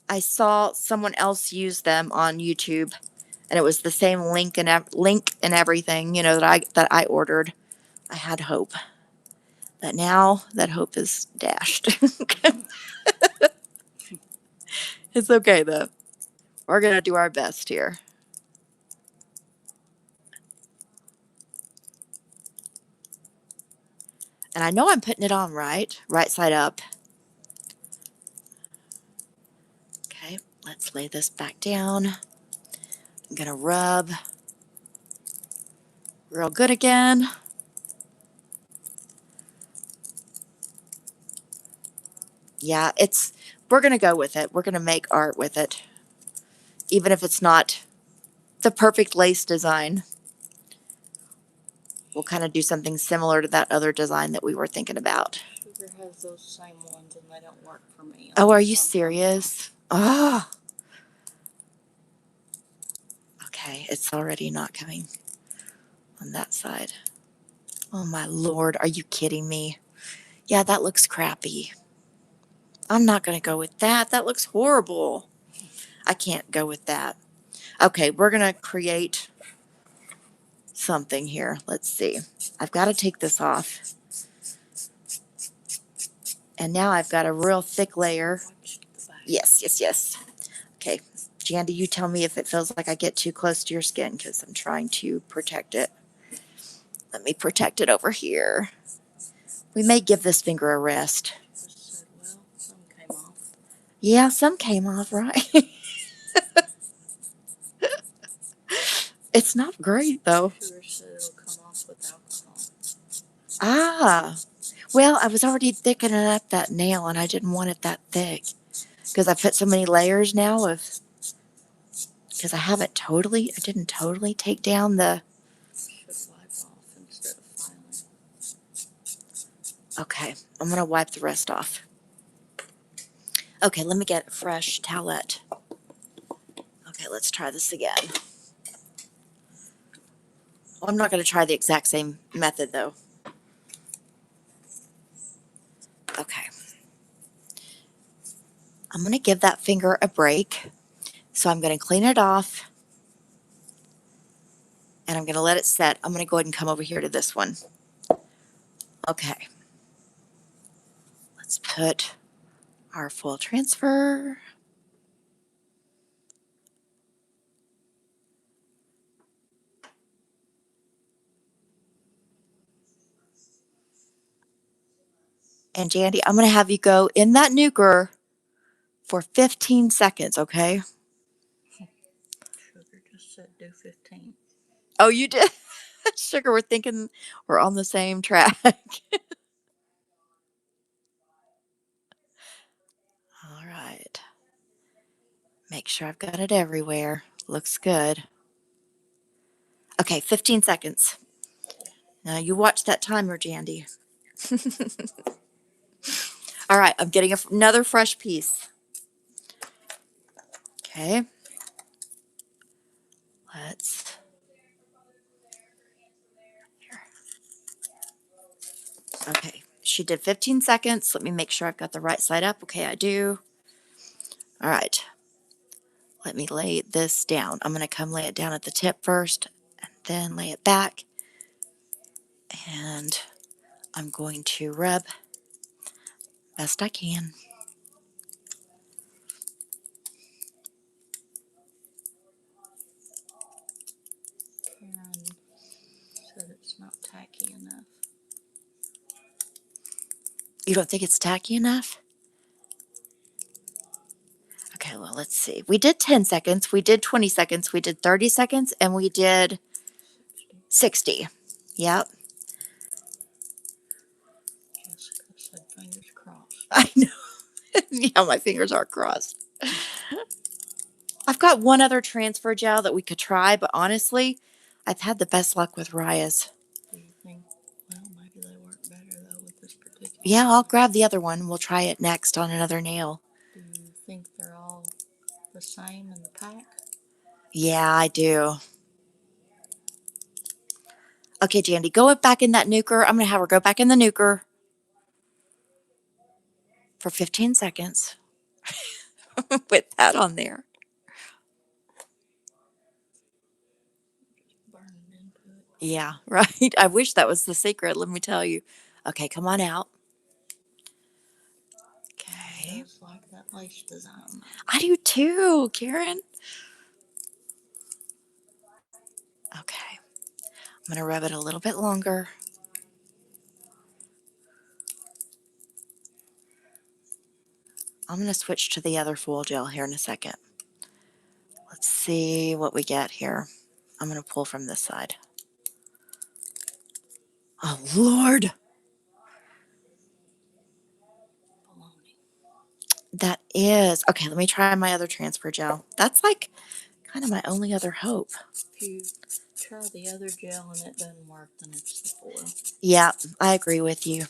A: I saw someone else use them on YouTube and it was the same link and everything, that I ordered. I had hope. But now that hope is dashed. It's okay though. We're going to do our best here. And I know I'm putting it on right side up. Okay, let's lay this back down. I'm going to rub real good again. Yeah, we're going to go with it. We're going to make art with it. Even if it's not the perfect lace design. We'll kind of do something similar to that other design that we were thinking about.
B: Sugar has those same ones and they don't work for me.
A: Oh, are you serious? Oh. Okay, it's already not coming on that side. Oh my Lord, are you kidding me? Yeah, that looks crappy. I'm not going to go with that. That looks horrible. I can't go with that. Okay, we're going to create something here. Let's see. I've got to take this off. And now I've got a real thick layer. Yes. Okay, Jandy, you tell me if it feels like I get too close to your skin because I'm trying to protect it. Let me protect it over here. We may give this finger a rest.
B: Well, some came off.
A: Yeah, some came off, right? It's not great, though.
B: Sugar said it'll come off with alcohol.
A: Ah, well, I was already thickening up that nail, and I didn't want it that thick because I put so many layers now because I didn't totally take down the.
B: Should wipe off instead of filing.
A: Okay, I'm gonna wipe the rest off. Okay, let me get a fresh towelette. Okay, let's try this again. Well, I'm not going to try the exact same method, though. Okay. I'm going to give that finger a break. So I'm going to clean it off. And I'm going to let it set. I'm going to go ahead and come over here to this one. Okay. Let's put our full transfer. And Jandy, I'm going to have you go in that nuker for 15 seconds, okay?
B: Sugar just said do 15.
A: Oh, you did? Sugar, we're thinking we're on the same track. All right. Make sure I've got it everywhere. Looks good. Okay, 15 seconds. Now you watch that timer, Jandy. All right, I'm getting another fresh piece. Okay. Let's. Here. Okay, she did 15 seconds. Let me make sure I've got the right side up. Okay, I do. All right. Let me lay this down. I'm going to come lay it down at the tip first and then lay it back. And I'm going to rub best I can.
B: Karen said it's not tacky enough.
A: You don't think it's tacky enough? Okay, well, let's see. We did 10 seconds, we did 20 seconds, we did 30 seconds, and we did 60. Yep.
B: Jessica said fingers crossed.
A: I know. Yeah, my fingers are crossed. I've got one other transfer gel that we could try, but honestly, I've had the best luck with Raya's.
B: Do you think, well, maybe they work better though with this particular
A: Yeah, I'll
B: one.
A: grab the other one. We'll try it next on another nail.
B: Do you think they're all the same in the pack?
A: Yeah, I do. Okay, Jandy, go back in that nuker. I'm going to have her go back in the nuker for 15 seconds with that on there.
B: Burning into it.
A: Yeah, right. I wish that was the secret, let me tell you. Okay, come on out.
B: I
A: Okay.
B: just like that lace design.
A: I do too, Karen. Okay. I'm going to rub it a little bit longer. I'm going to switch to the other foil gel here in a second. Let's see what we get here. I'm going to pull from this side. Oh, Lord.
B: Baloney.
A: That is. Okay, let me try my other transfer gel. That's like kind of my only other hope.
B: If you try the other gel and it doesn't work, then it's the foil.
A: Yeah, I agree with you.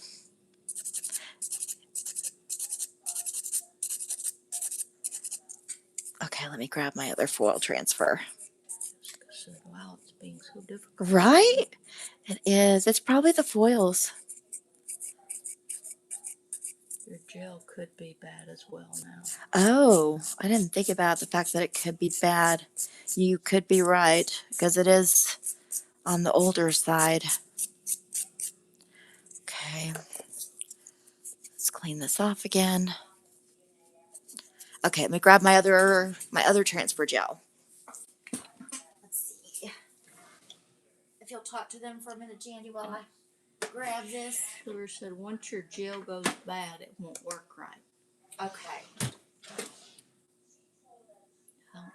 A: Okay, let me grab my other foil transfer.
B: Jessica said, wow, it's being so difficult.
A: Right? It is. It's probably the foils.
B: Your gel could be bad as well now.
A: Oh, I didn't think about the fact that it could be bad. You could be right, because it is on the older side. Okay. Let's clean this off again. Okay, let me grab my other transfer gel. Let's see. If you'll talk to them for a minute, Jandy, while I grab this.
B: Sugar said once your gel goes bad, it won't work right.
A: Okay.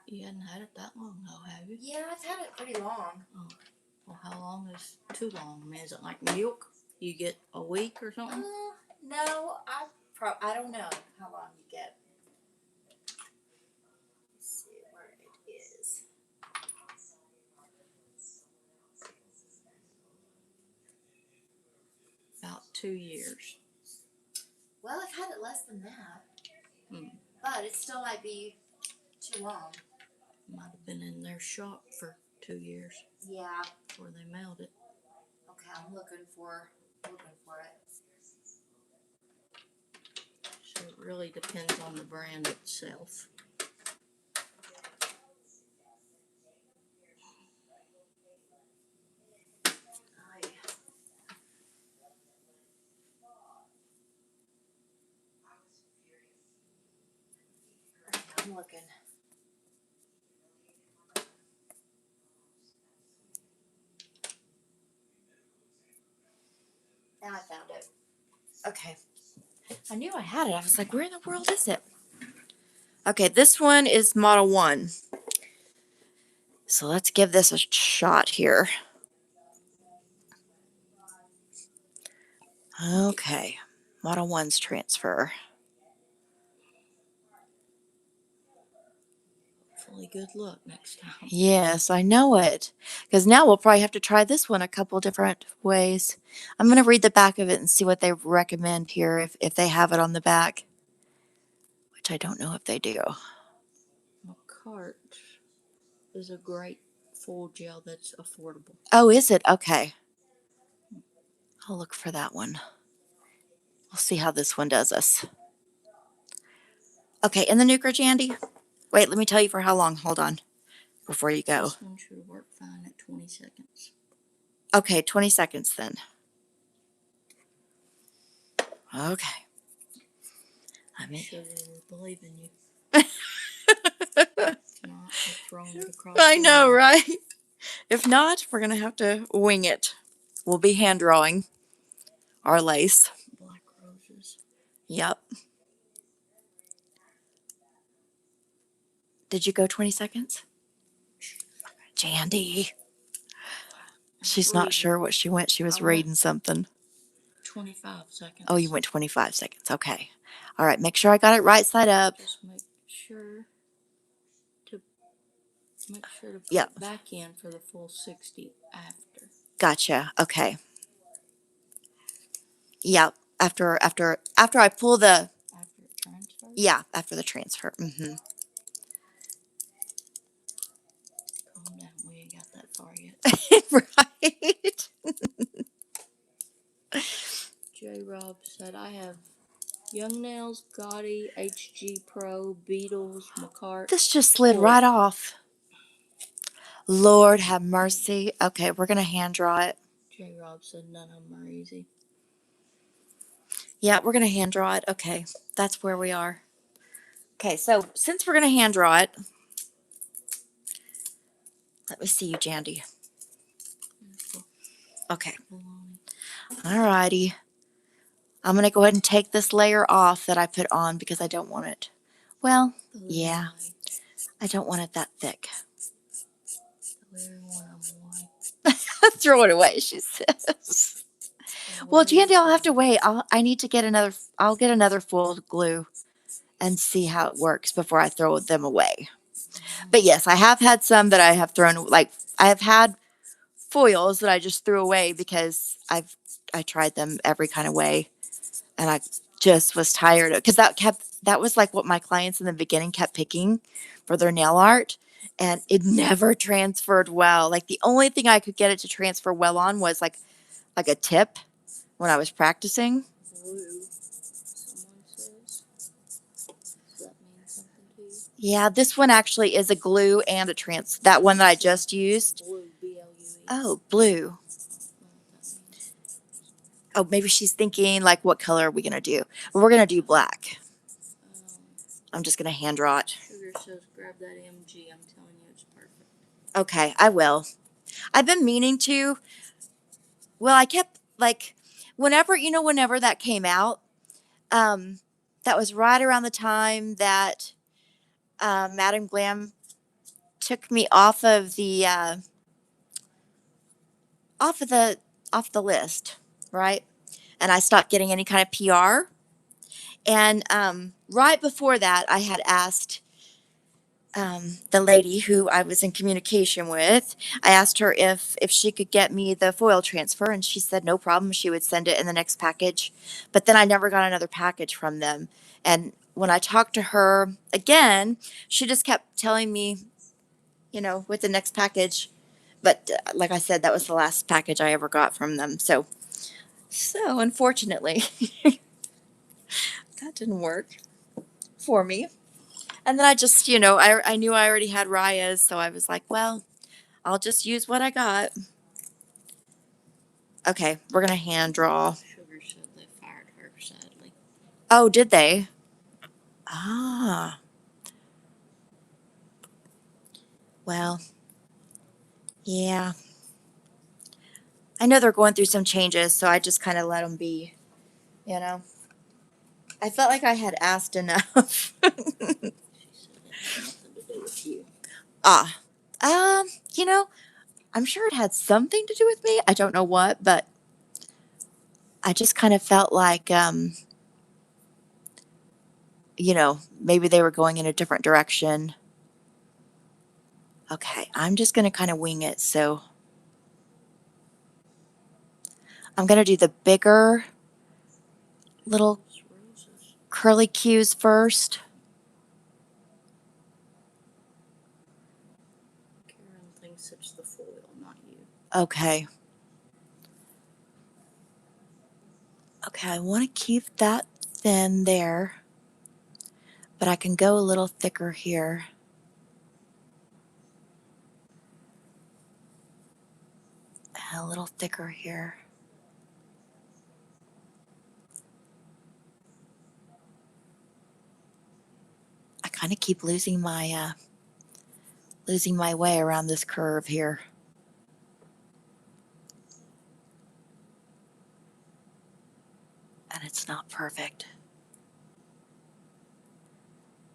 B: You hadn't had it that long though, have you?
A: Yeah, I've had it pretty long.
B: Oh. Well, how long is too long? I mean, is it like milk? You get a week or something?
A: No, I don't know how long you get. Let's see where it is.
B: About 2 years.
A: Well, I've had it less than that.
B: Hmm.
A: But it still might be too long.
B: Might have been in their shop for 2 years.
A: Yeah.
B: Before they mailed it.
A: Okay, I'm looking for it.
B: So it really depends on the brand itself.
A: I'm looking. Now I found it. Okay. I knew I had it. I was like, where in the world is it? Okay, this one is Model 1. So let's give this a shot here. Okay, Model 1's transfer.
B: Hopefully good luck next time.
A: Yes, I know it. Because now we'll probably have to try this one a couple different ways. I'm going to read the back of it and see what they recommend here if they have it on the back, which I don't know if they do.
B: McCart is a great full gel that's affordable.
A: Oh, is it? Okay. I'll look for that one. We'll see how this one does us. Okay, in the nuclear, Andy. Wait, let me tell you for how long. Hold on before you go.
B: This one should work fine at 20 seconds.
A: Okay, 20 seconds then. Okay.
B: Sure we're believing you. If not, we're throwing it across
A: I
B: the
A: know,
B: room.
A: right? If not, we're going to have to wing it. We'll be hand drawing our lace.
B: Black roses.
A: Yep. Did you go 20 seconds? Jandy. She's not sure what she went. She was reading something.
B: 25 seconds.
A: Oh, you went 25 seconds. Okay. All right. Make sure I got it right side up.
B: Just make sure to put
A: Yep.
B: it back in for the full 60 after.
A: Gotcha. Okay. Yep. After I pull the.
B: After it transfers?
A: Yeah. After the transfer. Mm-hmm.
B: Calm down. We ain't got that far yet.
A: Right.
B: J. Rob said, I have Young Nails, Gotti, HG Pro, Beatles, McCart.
A: This just slid right off. Lord have mercy. Okay, we're going to hand draw it.
B: J. Rob said none of them are easy.
A: Yeah, we're going to hand draw it. Okay, that's where we are. Okay, so since we're going to hand draw it, let me see you, Jandy. Okay. All righty. I'm going to go ahead and take this layer off that I put on because I don't want it. Well, yeah, I don't want it that thick. Throw it away, she says. Well, Jandy, I'll have to wait. I need to get another. I'll get another full glue and see how it works before I throw them away. But yes, I have had some that I have thrown. Like I have had foils that I just threw away because I tried them every kind of way, and I just was tired of because that was like what my clients in the beginning kept picking for their nail art, and it never transferred well. Like the only thing I could get it to transfer well on was like a tip when I was practicing.
B: Blue, someone says. Does that mean something to you?
A: Yeah, this one actually is a glue and a that one that I just used.
B: Blue, B-L-U-E.
A: Oh, blue. Oh, maybe she's thinking like, what color are we gonna do? Well, we're gonna do black. I'm just gonna hand draw it.
B: Sugar says grab that MG. I'm telling you, it's perfect.
A: Okay, I will. I've been meaning to. Well, I kept like, whenever that came out, that was right around the time that Madam Glam took me off of the off of the off the list, right? And I stopped getting any kind of PR. And right before that, I had asked the lady who I was in communication with. I asked her if she could get me the foil transfer, and she said no problem. She would send it in the next package. But then I never got another package from them. And when I talked to her again, she just kept telling me, with the next package. But like I said, that was the last package I ever got from them. So unfortunately, that didn't work for me. And then I just, I knew I already had Raya's, so I was like, well, I'll just use what I got. Okay, we're going to hand draw.
B: Sugar said they fired her, sadly.
A: Oh, did they? Ah. Well, yeah. I know they're going through some changes, so I just kind of let them be, you know. I felt like I had asked enough.
B: She said it had nothing to do with you.
A: You know, I'm sure it had something to do with me. I don't know what, but I just kind of felt like, maybe they were going in a different direction. Okay, I'm just going to kind of wing it. So I'm going to do the bigger little
B: It's roses.
A: curly cues first.
B: Karen thinks it's the foil, not you.
A: Okay. Okay, I want to keep that thin there, but I can go a little thicker here. And a little thicker here. I kind of keep losing my way around this curve here. And it's not perfect.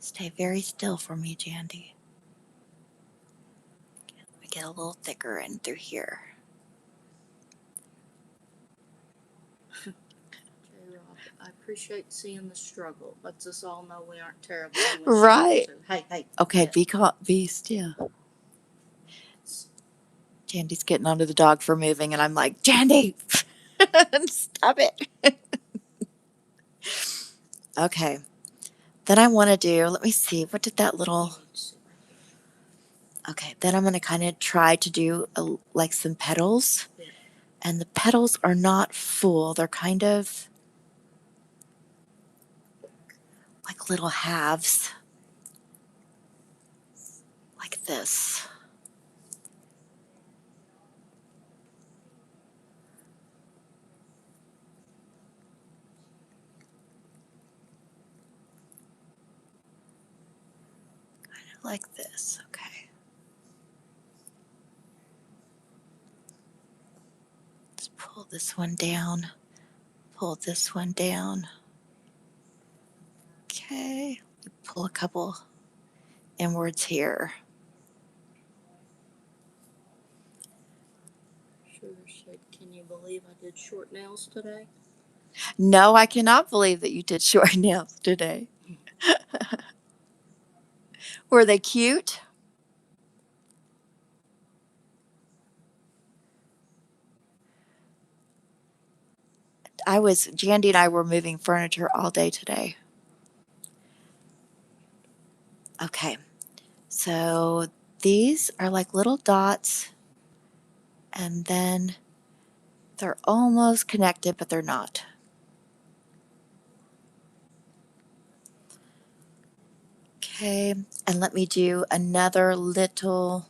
A: Stay very still for me, Jandy. Let me get a little thicker in through here.
B: J-Rock, I appreciate seeing the struggle. Lets us all know we aren't terrible.
A: Right.
B: Hey.
A: Okay,
B: Yeah.
A: be still. Jandy's getting onto the dog for moving, and I'm like, Jandy, stop it. Okay. Then I want to do, let me see, what did that little, okay, then I'm going to kind of try to do like some petals.
B: Yeah.
A: And the petals are not full. They're kind of like little halves. Like this. Kind of like this, okay. Let's pull this one down. Pull this one down. Okay. Pull a couple inwards here.
B: Sugar said, can you believe I did short nails today?
A: No, I cannot believe that you did short nails today. Were they cute? Jandy and I were moving furniture all day today. Okay, so these are like little dots, and then they're almost connected, but they're not. Okay, and let me do another little,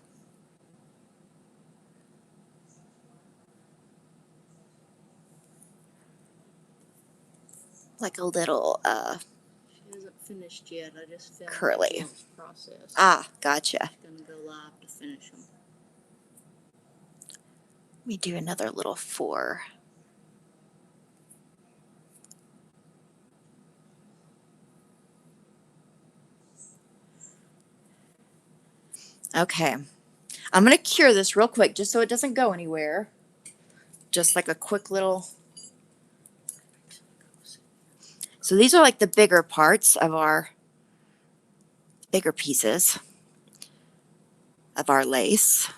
A: like a little
B: She hasn't finished yet. I just found
A: curly.
B: the process.
A: Ah, gotcha.
B: She's going to go live to finish them.
A: Let me do another little 4. Okay, I'm going to cure this real quick just so it doesn't go anywhere. Just like a quick little. So these are like the bigger parts of our bigger pieces of our lace.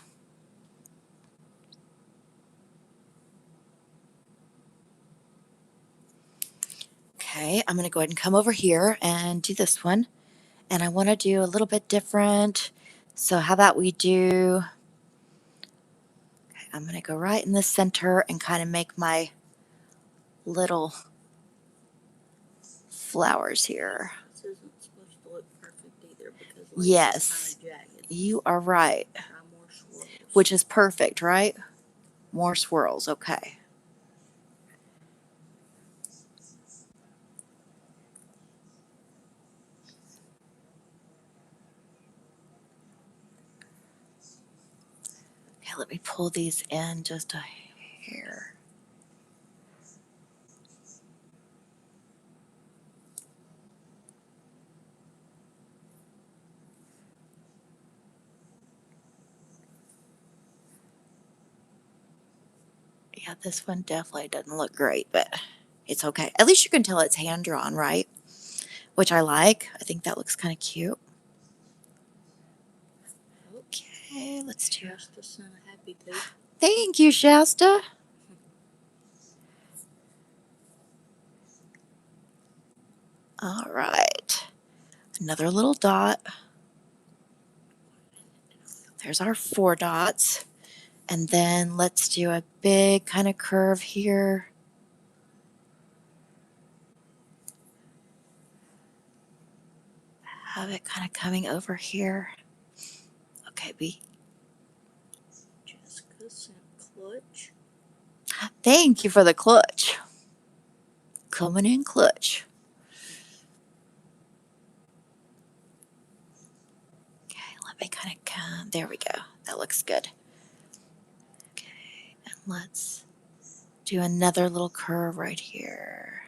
A: Okay, I'm going to go ahead and come over here and do this one. And I want to do a little bit different. So how about we do, okay, I'm going to go right in the center and kind of make my little flowers here.
B: This isn't supposed to look perfect either because
A: Yes,
B: it's kind of jagged.
A: you are right.
B: Try more swirls.
A: Which is perfect, right? More swirls, okay. Okay, let me pull these in just a hair. Yeah, this one definitely doesn't look great, but it's okay. At least you can tell it's hand drawn, right? Which I like. I think that looks kind of cute. Okay, let's do.
B: Shasta sent a happy tooth.
A: Thank you, Shasta. All right. Another little dot. There's our 4 dots. And then let's do a big kind of curve here. Have it kind of coming over here. Okay, B.
B: Jessica sent clutch.
A: Thank you for the clutch. Coming in clutch. Okay, let me kind of come. There we go. That looks good. Okay, and let's do another little curve right here.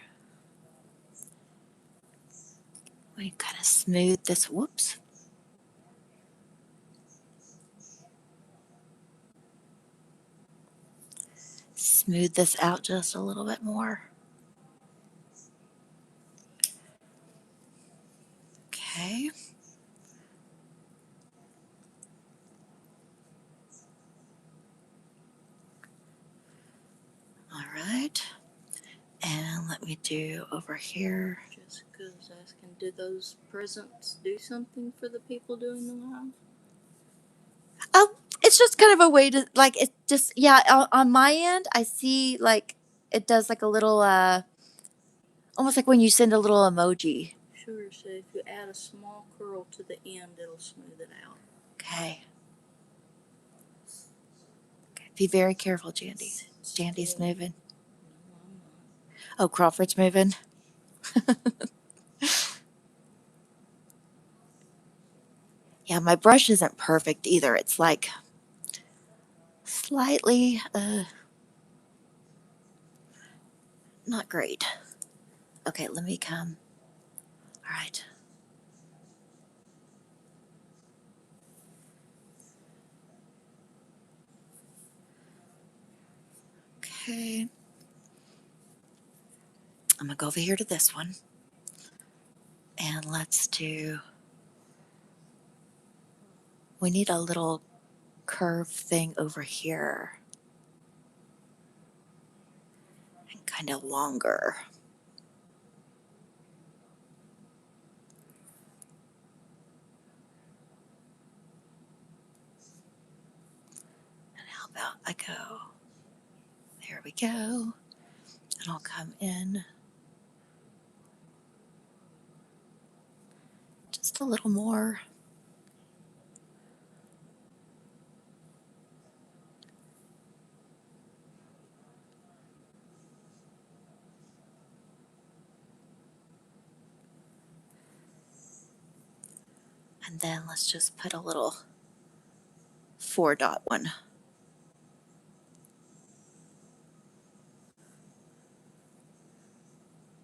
A: We kind of smooth this. Whoops. Smooth this out just a little bit more. Okay. All right. And let me do over here.
B: Jessica's asking, did those presents do something for the people doing the live?
A: Oh, it's just kind of a way to, like, it just, yeah, on my end, I see, like, it does like a little, almost like when you send a little emoji.
B: Sure, so if you add a small curl to the end, it'll smooth it out.
A: Okay. Okay. Be very careful, Jandy. Jandy's moving.
B: No, I'm not.
A: Oh, Crawford's moving. Yeah, my brush isn't perfect either. It's like slightly, not great. Okay, let me come. All right. Okay. I'm going to go over here to this one. And let's do, we need a little curve thing over here. And kind of longer. And how about I go, there we go. And I'll come in just a little more. And then let's just put a little 4 dot one.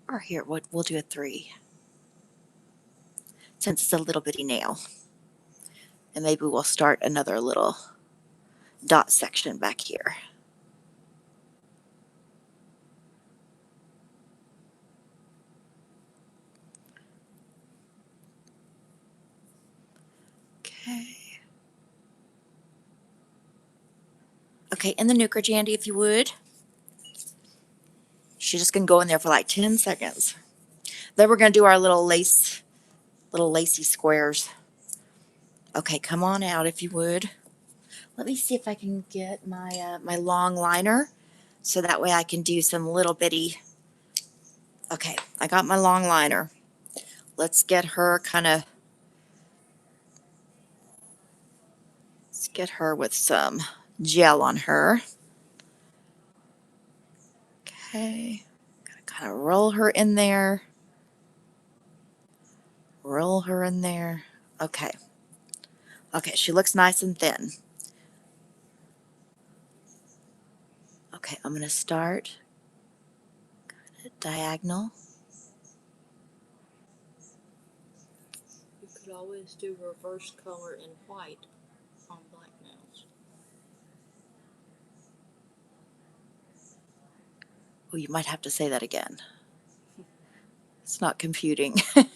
A: Or here, we'll do a 3. Since it's a little bitty nail. And maybe we'll start another little dot section back here. Okay. Okay, and the nuker, Jandy, if you would. She's just going to go in there for like 10 seconds. Then we're going to do our little lacy squares. Okay, come on out if you would. Let me see if I can get my my long liner so that way I can do some little bitty. Okay, I got my long liner. Let's get her let's get her with some gel on her. Okay, gotta kind of roll her in there. Roll her in there. Okay. Okay, she looks nice and thin. Okay, I'm going to start diagonal.
B: You could always do reverse color in white on black nails.
A: Oh, you might have to say that again. It's not computing.
B: Could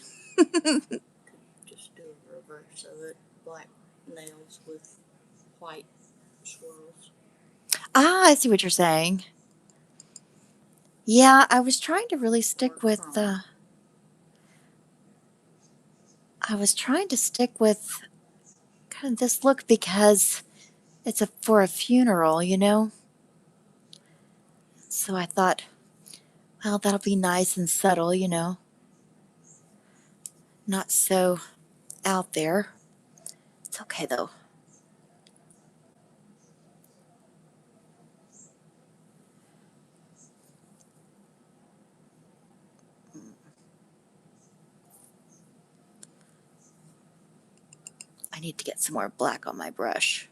B: just do a reverse of it. Black nails with white swirls.
A: I see what you're saying. Yeah, I was trying to really stick with
B: chrome.
A: I was trying to stick with kind of this look because it's for a funeral, you know? So I thought, well, that'll be nice and subtle, you know? Not so out there. It's okay though. I need to get some more black on my brush.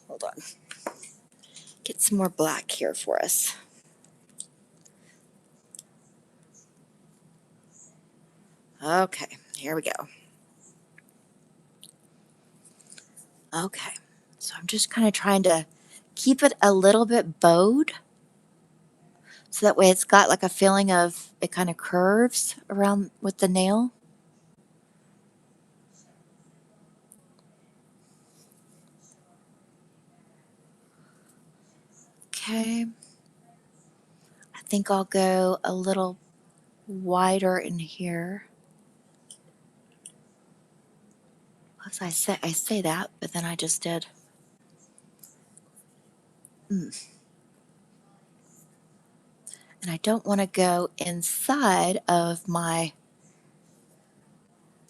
A: Hold on. Get some more black here for us. Okay, here we go. Okay, so I'm just kind of trying to keep it a little bit bowed. So that way it's got like a feeling of it kind of curves around with the nail. Okay. I think I'll go a little wider in here. As I say that, but then I just did. And I don't want to go inside of my,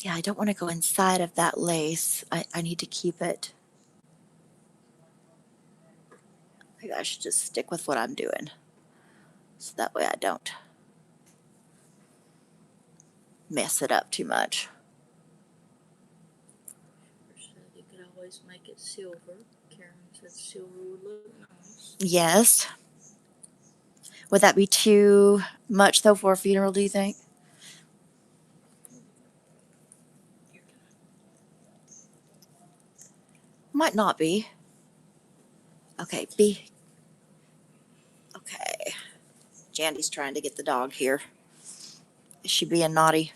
A: I don't want to go inside of that lace. I need to keep it. Maybe I should just stick with what I'm doing. So that way I don't mess it up too much.
B: Said you could always make it silver. Karen said silver would look nice.
A: Yes. Would that be too much though for a funeral, do you think? Might not be. Okay, Okay. Jandy's trying to get the dog here. Is she being naughty?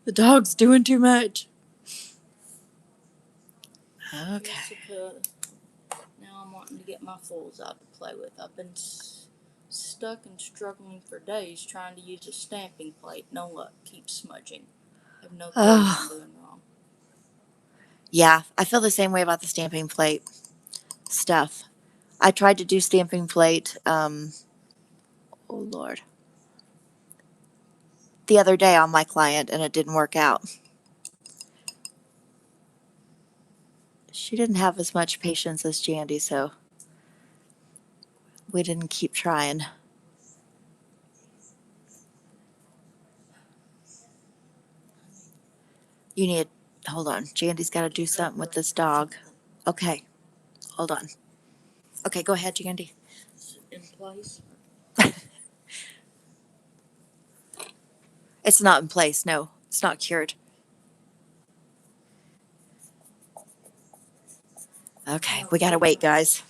A: The dog's doing too much. Okay.
B: Jessica, now I'm wanting to get my foils out to play with. I've been stuck and struggling for days trying to use a stamping plate. No luck. Keep smudging. I have no clue what I'm doing wrong.
A: Yeah, I feel the same way about the stamping plate stuff. I tried to do stamping plate, oh Lord, the other day on my client and it didn't work out. She didn't have as much patience as Jandy, so we didn't keep trying. You need, hold on, Jandy's got to do something with this dog. Okay, hold on. Okay, go ahead, Jandy.
B: Is it in place?
A: It's not in place, no. It's not cured. Okay, we gotta wait, guys.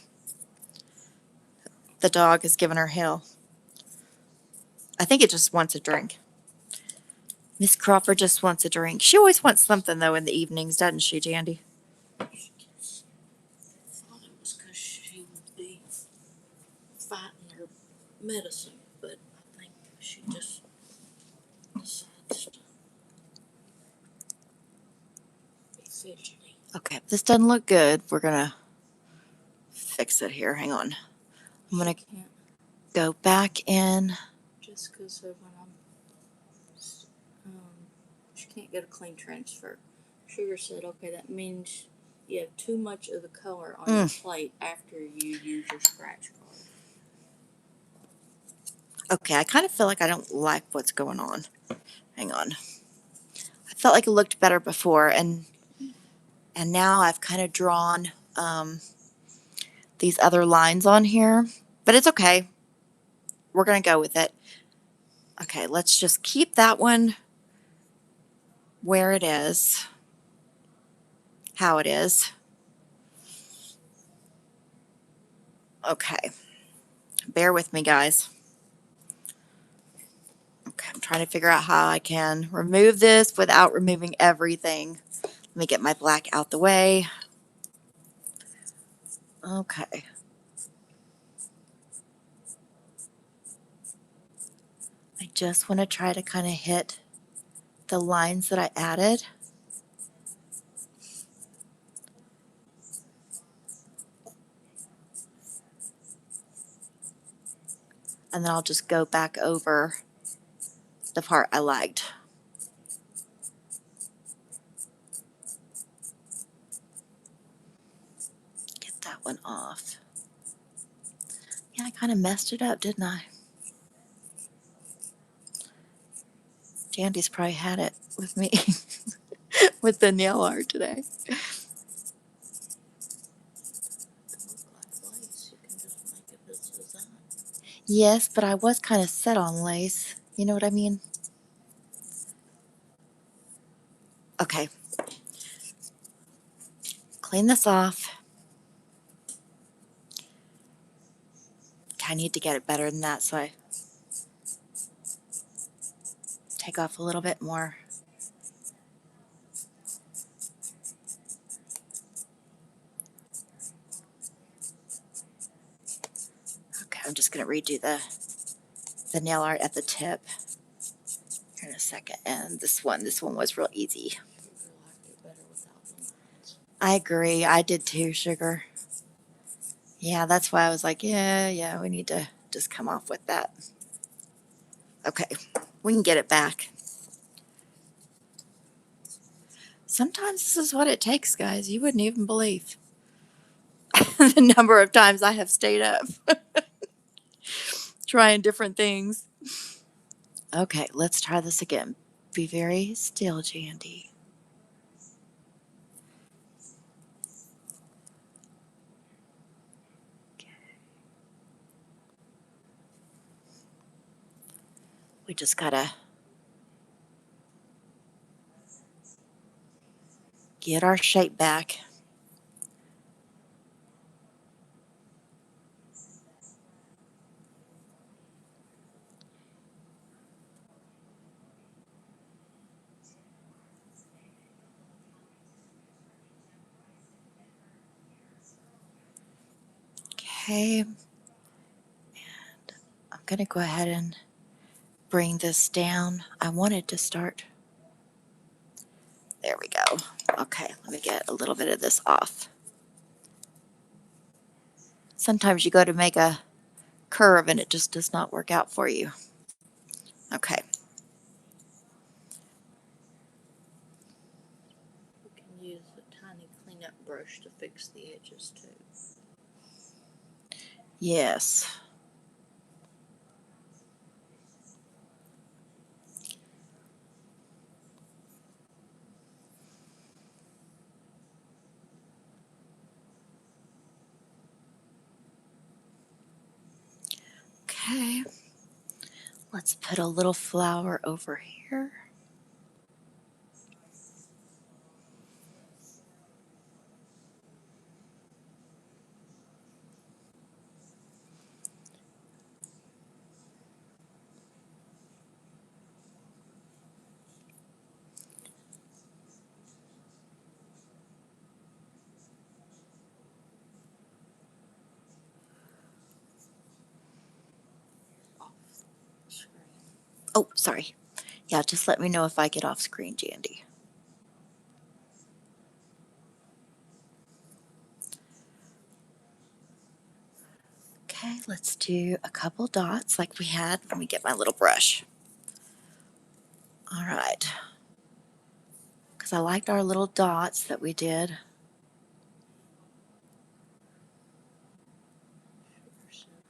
A: The dog is giving her hell. I think it just wants a drink. Miss Crawford just wants a drink. She always wants something, though, in the evenings, doesn't she, Jandy?
B: I thought it was because she would be fighting her medicine, but I think she just decides to be fidgety.
A: Okay, if this doesn't look good, we're gonna fix it here. Hang on. I'm gonna go back in.
B: Jessica said when she can't get a clean transfer. Sugar said, okay, that means you have too much of the color on your plate after you use your scratch card.
A: Okay, I kind of feel like I don't like what's going on. Hang on. I felt like it looked better before, and now I've kind of drawn these other lines on here, but it's okay. We're gonna go with it. Okay, let's just keep that one where it is, how it is. Okay. Bear with me, guys. Okay, I'm trying to figure out how I can remove this without removing everything. Let me get my black out the way. Okay. I just want to try to kind of hit the lines that I added. And then I'll just go back over the part I liked. Get that one off. Yeah, I kind of messed it up, didn't I? Jandy's probably had it with me with the nail art today.
B: Look like lace. You can just make it this design.
A: Yes, but I was kind of set on lace. You know what I mean? Okay. Clean this off. I need to get it better than that, so I take off a little bit more. Okay, I'm just going to redo the nail art at the tip here in a second. And this one was real easy.
B: Sugar liked it better without the lines.
A: I agree. I did too, Sugar. Yeah, that's why I was like, yeah, we need to just come off with that. Okay, we can get it back. Sometimes this is what it takes, guys. You wouldn't even believe the number of times I have stayed up trying different things. Okay, let's try this again. Be very still, Jandy. We just gotta get our shape back. Okay, and I'm gonna go ahead and bring this down. I wanted to start. There we go. Okay, let me get a little bit of this off. Sometimes you go to make a curve and it just does not work out for you. Okay,
B: We can use a tiny cleanup brush to fix the edges too.
A: yes. Okay, let's put a little flower over here.
B: Off screen.
A: Oh, sorry. Yeah, just let me know if I get off screen, Jandy. Okay, let's do a couple dots like we had. Let me get my little brush. All right. Because I liked our little dots that we did.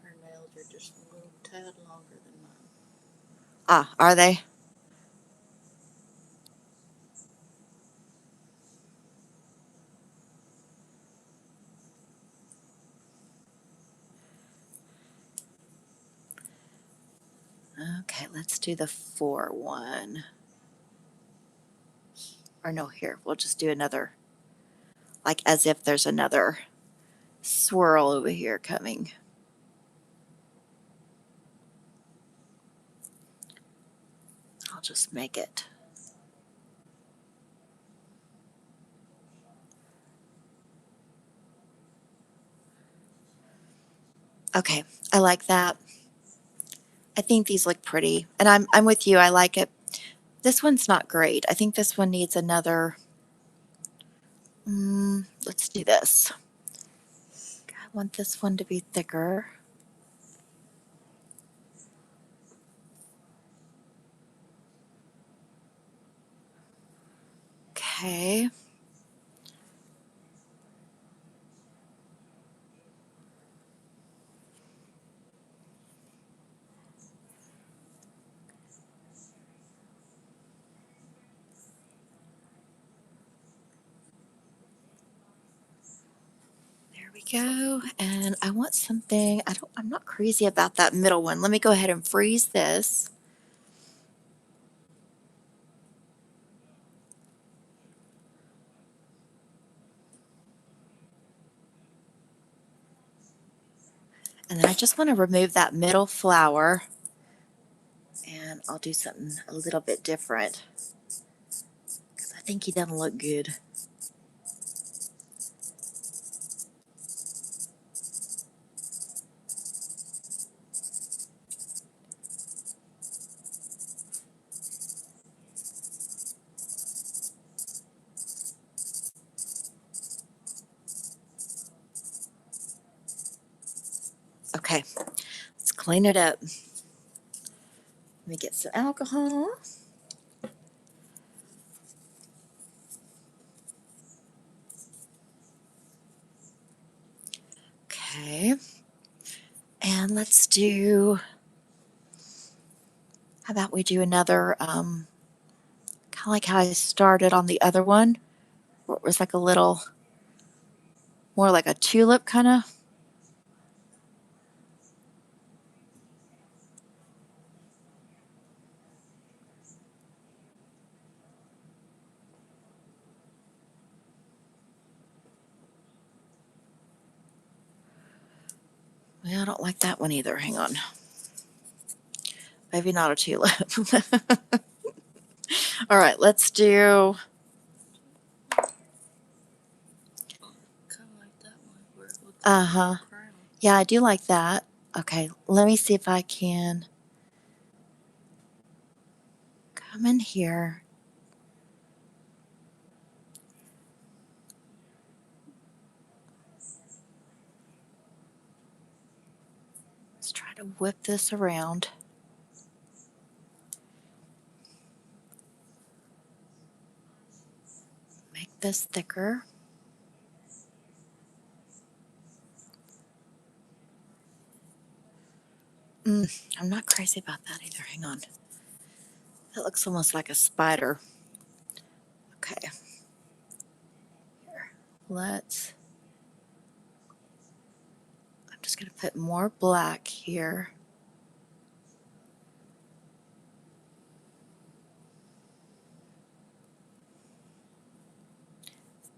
B: Her nails are just a little tad longer than mine.
A: Ah, are they? Okay, let's do the 4 one. Or no, here, we'll just do another, like as if there's another swirl over here coming. just make it. Okay, I like that. I think these look pretty, and I'm with you. I like it. This one's not great. I think this one needs another. Let's do this. I want this one to be thicker. Okay. There we go. And I want something, I'm not crazy about that middle one. Let me go ahead and freeze this. And then I just want to remove that middle flower. And I'll do something a little bit different, because I think he doesn't look good. Okay, let's clean it up. Let me get some alcohol. Okay. And let's do, how about we do another, kind of like how I started on the other one, where it was like a little, more like a tulip kind of. Well, I don't like that one either. Hang on. Maybe not a tulip. All right, let's do.
B: Kind of like that one where it looks
A: Uh
B: like
A: huh.
B: a crown.
A: Yeah, I do like that. Okay, let me see if I can come in here. Let's try to whip this around. Make this thicker. I'm not crazy about that either. Hang on. That looks almost like a spider. Okay. Here. I'm just going to put more black here.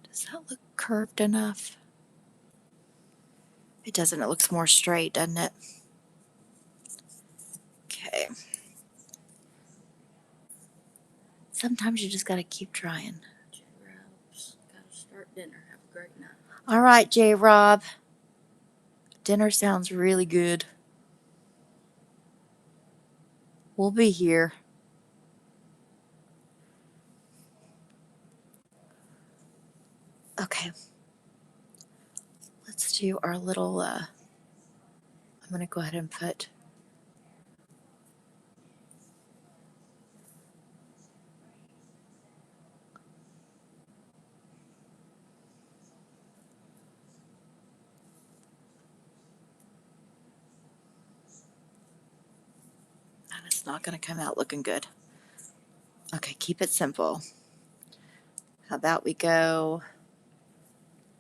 A: Does that look curved enough? It doesn't. It looks more straight, doesn't it? Okay. Sometimes you just got to keep trying.
B: J-Rob's gotta start dinner. Have a great night.
A: All right, J-Rob. Dinner sounds really good. We'll be here. Okay. Let's do our little, I'm going to go ahead and put and it's not going to come out looking good. Okay, keep it simple. How about we go,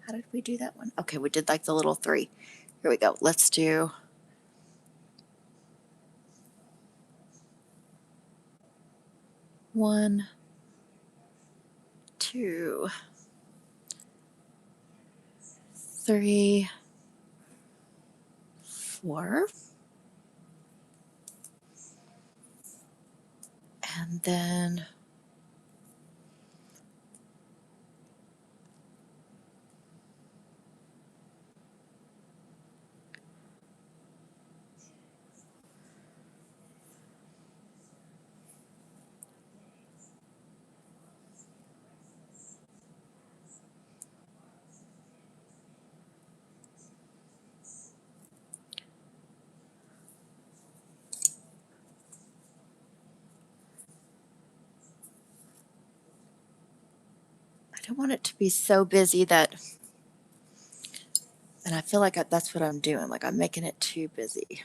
A: how did we do that one? Okay, we did like the little 3. Here we go. Let's do 1, 2, 3, 4. And then I don't want it to be so busy that, and I feel like that's what I'm doing. Like I'm making it too busy.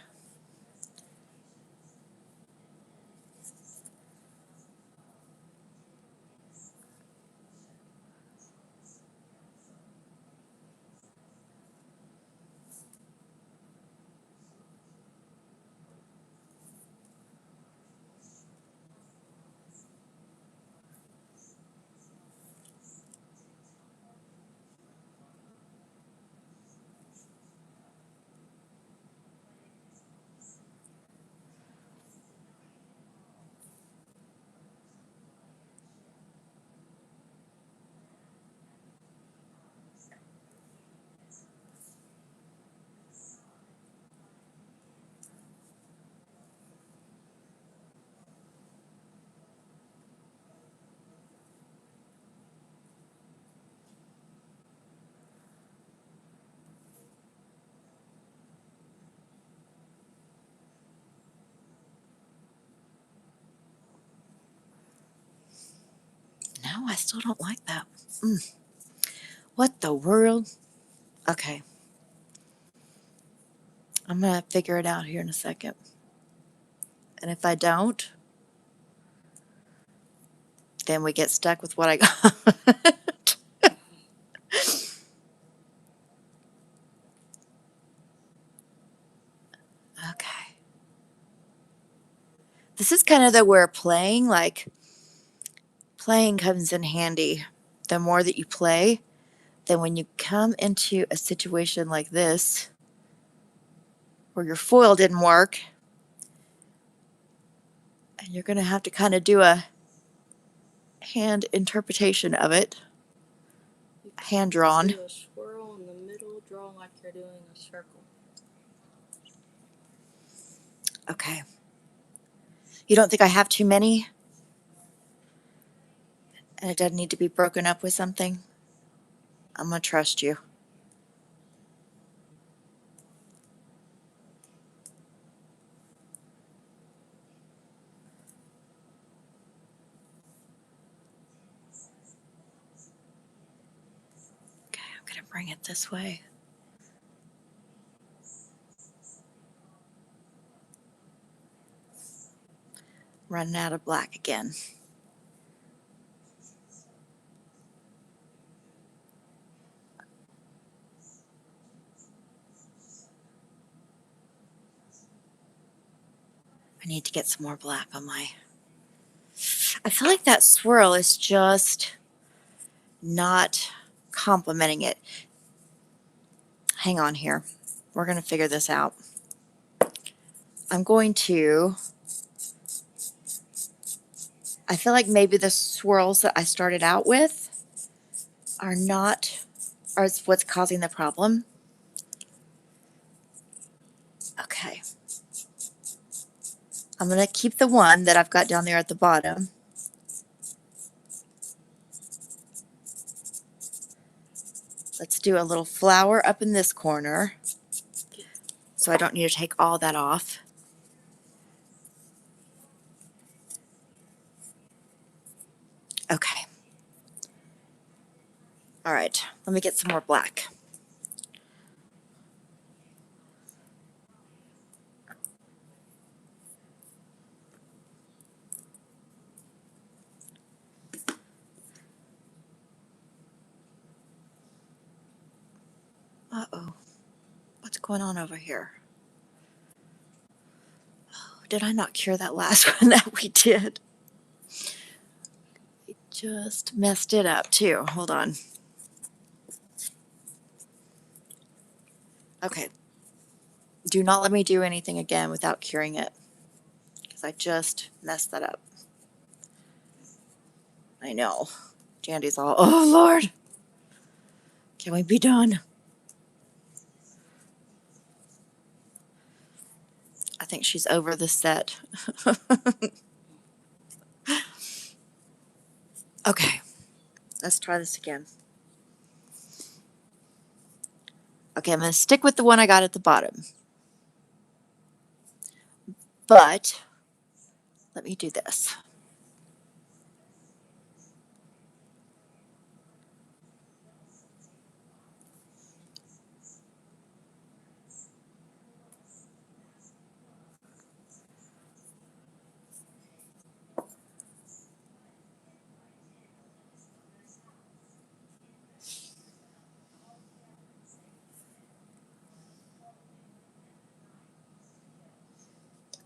A: No, I still don't like that. What the world? Okay. I'm going to figure it out here in a second. And if I don't, then we get stuck with what I got. Okay. This is kind of the where playing, like playing comes in handy. The more that you play, then when you come into a situation like this, where your foil didn't work, and you're going to have to kind of do a hand interpretation of it, hand drawn.
B: Do a swirl in the middle, draw like you're doing a circle.
A: Okay. You don't think I have too many? And it doesn't need to be broken up with something? I'm going to trust you. Okay, I'm going to bring it this way. Running out of black again. I need to get some more black on my... I feel like that swirl is just not complementing it. Hang on here. We're going to figure this out. I'm going to... I feel like maybe the swirls that I started out with are what's causing the problem. Okay. I'm going to keep the one that I've got down there at the bottom. Let's do a little flower up in this corner. So I don't need to take all that off. Okay. All right. Let me get some more black. Uh-oh. What's going on over here? Oh, did I not cure that last one that we did? We just messed it up too. Hold on. Okay. Do not let me do anything again without curing it, because I just messed that up. I know. Jandy's all, oh, Lord. Can we be done? I think she's over the set. Okay. Let's try this again. Okay, I'm going to stick with the one I got at the bottom. But let me do this.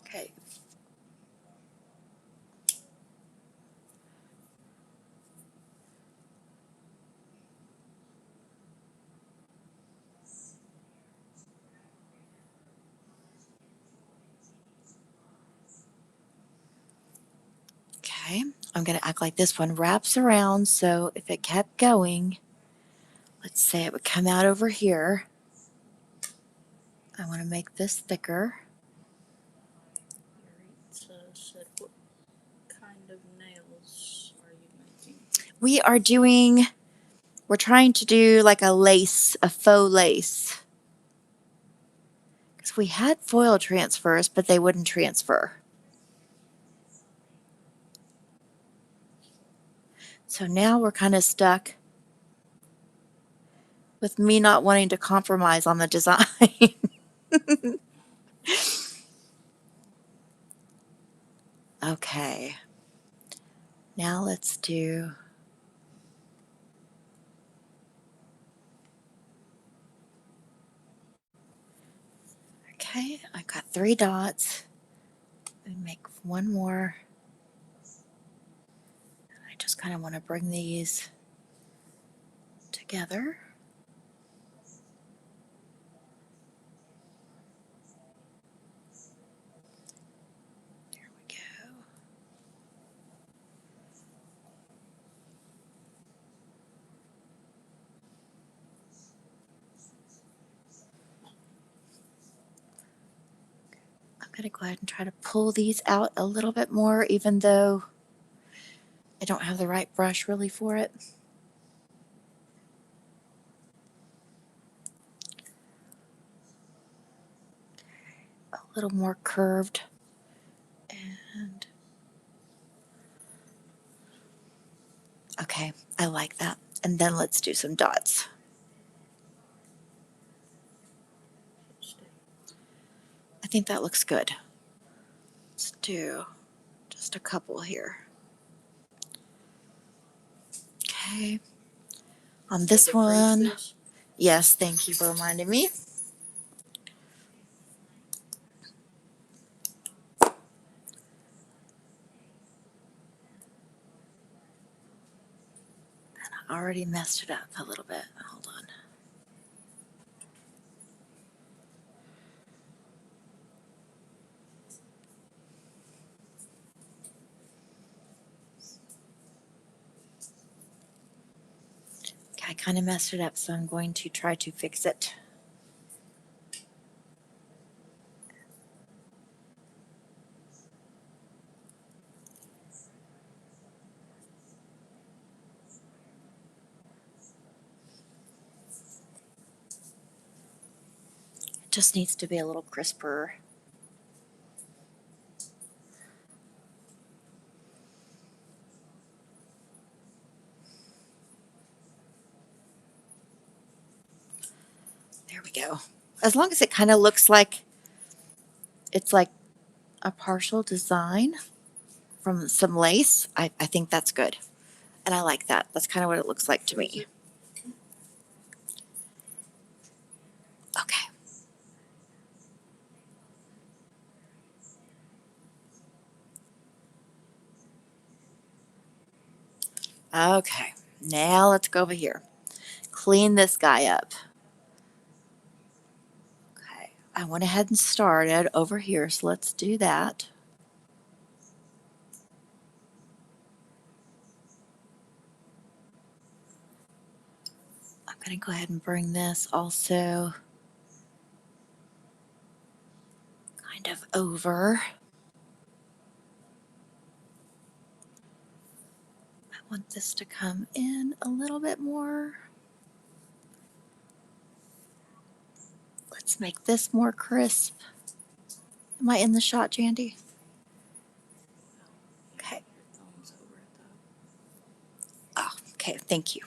A: Okay. Okay, I'm going to act like this one wraps around, so if it kept going, let's say it would come out over here. I want to make this thicker.
B: So, what kind of nails are you making?
A: We're trying to do like a lace, a faux lace. Because we had foil transfers, but they wouldn't transfer. So now we're kind of stuck with me not wanting to compromise on the design. Okay. Now let's do... Okay, I got 3 dots. Let me make one more. I just kind of want to bring these together. There we go. I'm going to go ahead and try to pull these out a little bit more, even though I don't have the right brush really for it. A little more curved. And okay, I like that. And then let's do some dots. I think that looks good. Let's do just a couple here. Okay. On this one, yes, thank you for reminding me. I already messed it up a little bit. Hold on. Okay, I kind of messed it up, so I'm going to try to fix it. It just needs to be a little crisper. There we go. As long as it kind of looks like it's like a partial design from some lace, I think that's good. And I like that. That's kind of what it looks like to me. Okay. Okay. Now let's go over here. Clean this guy up. Okay. I went ahead and started over here, so let's do that. going to go ahead and bring this also kind of over. I want this to come in a little bit more. Let's make this more crisp. Am I in the shot, Jandy? Okay. Oh, okay. Thank you.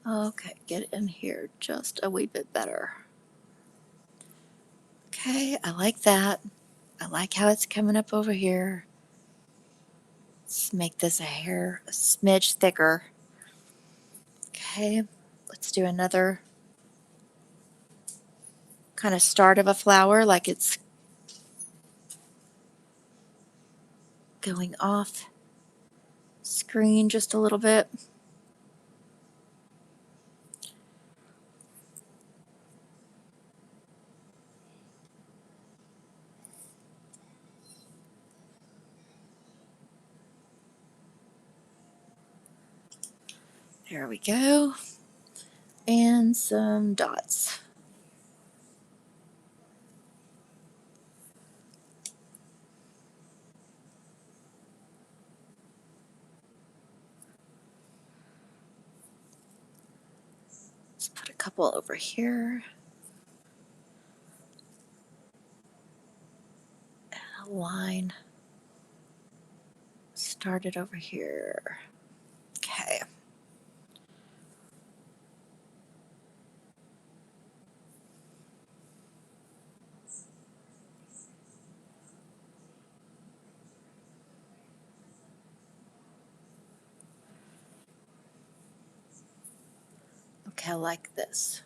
A: Okay, get in here just a wee bit better. Okay, I like that. I like how it's coming up over here. Let's make this a smidge thicker. Okay, let's do another kind of start of a flower, like it's going off screen just a little bit. There we go. And some dots. Let's put a couple over here. And a line started over here. Okay. Okay, I like this.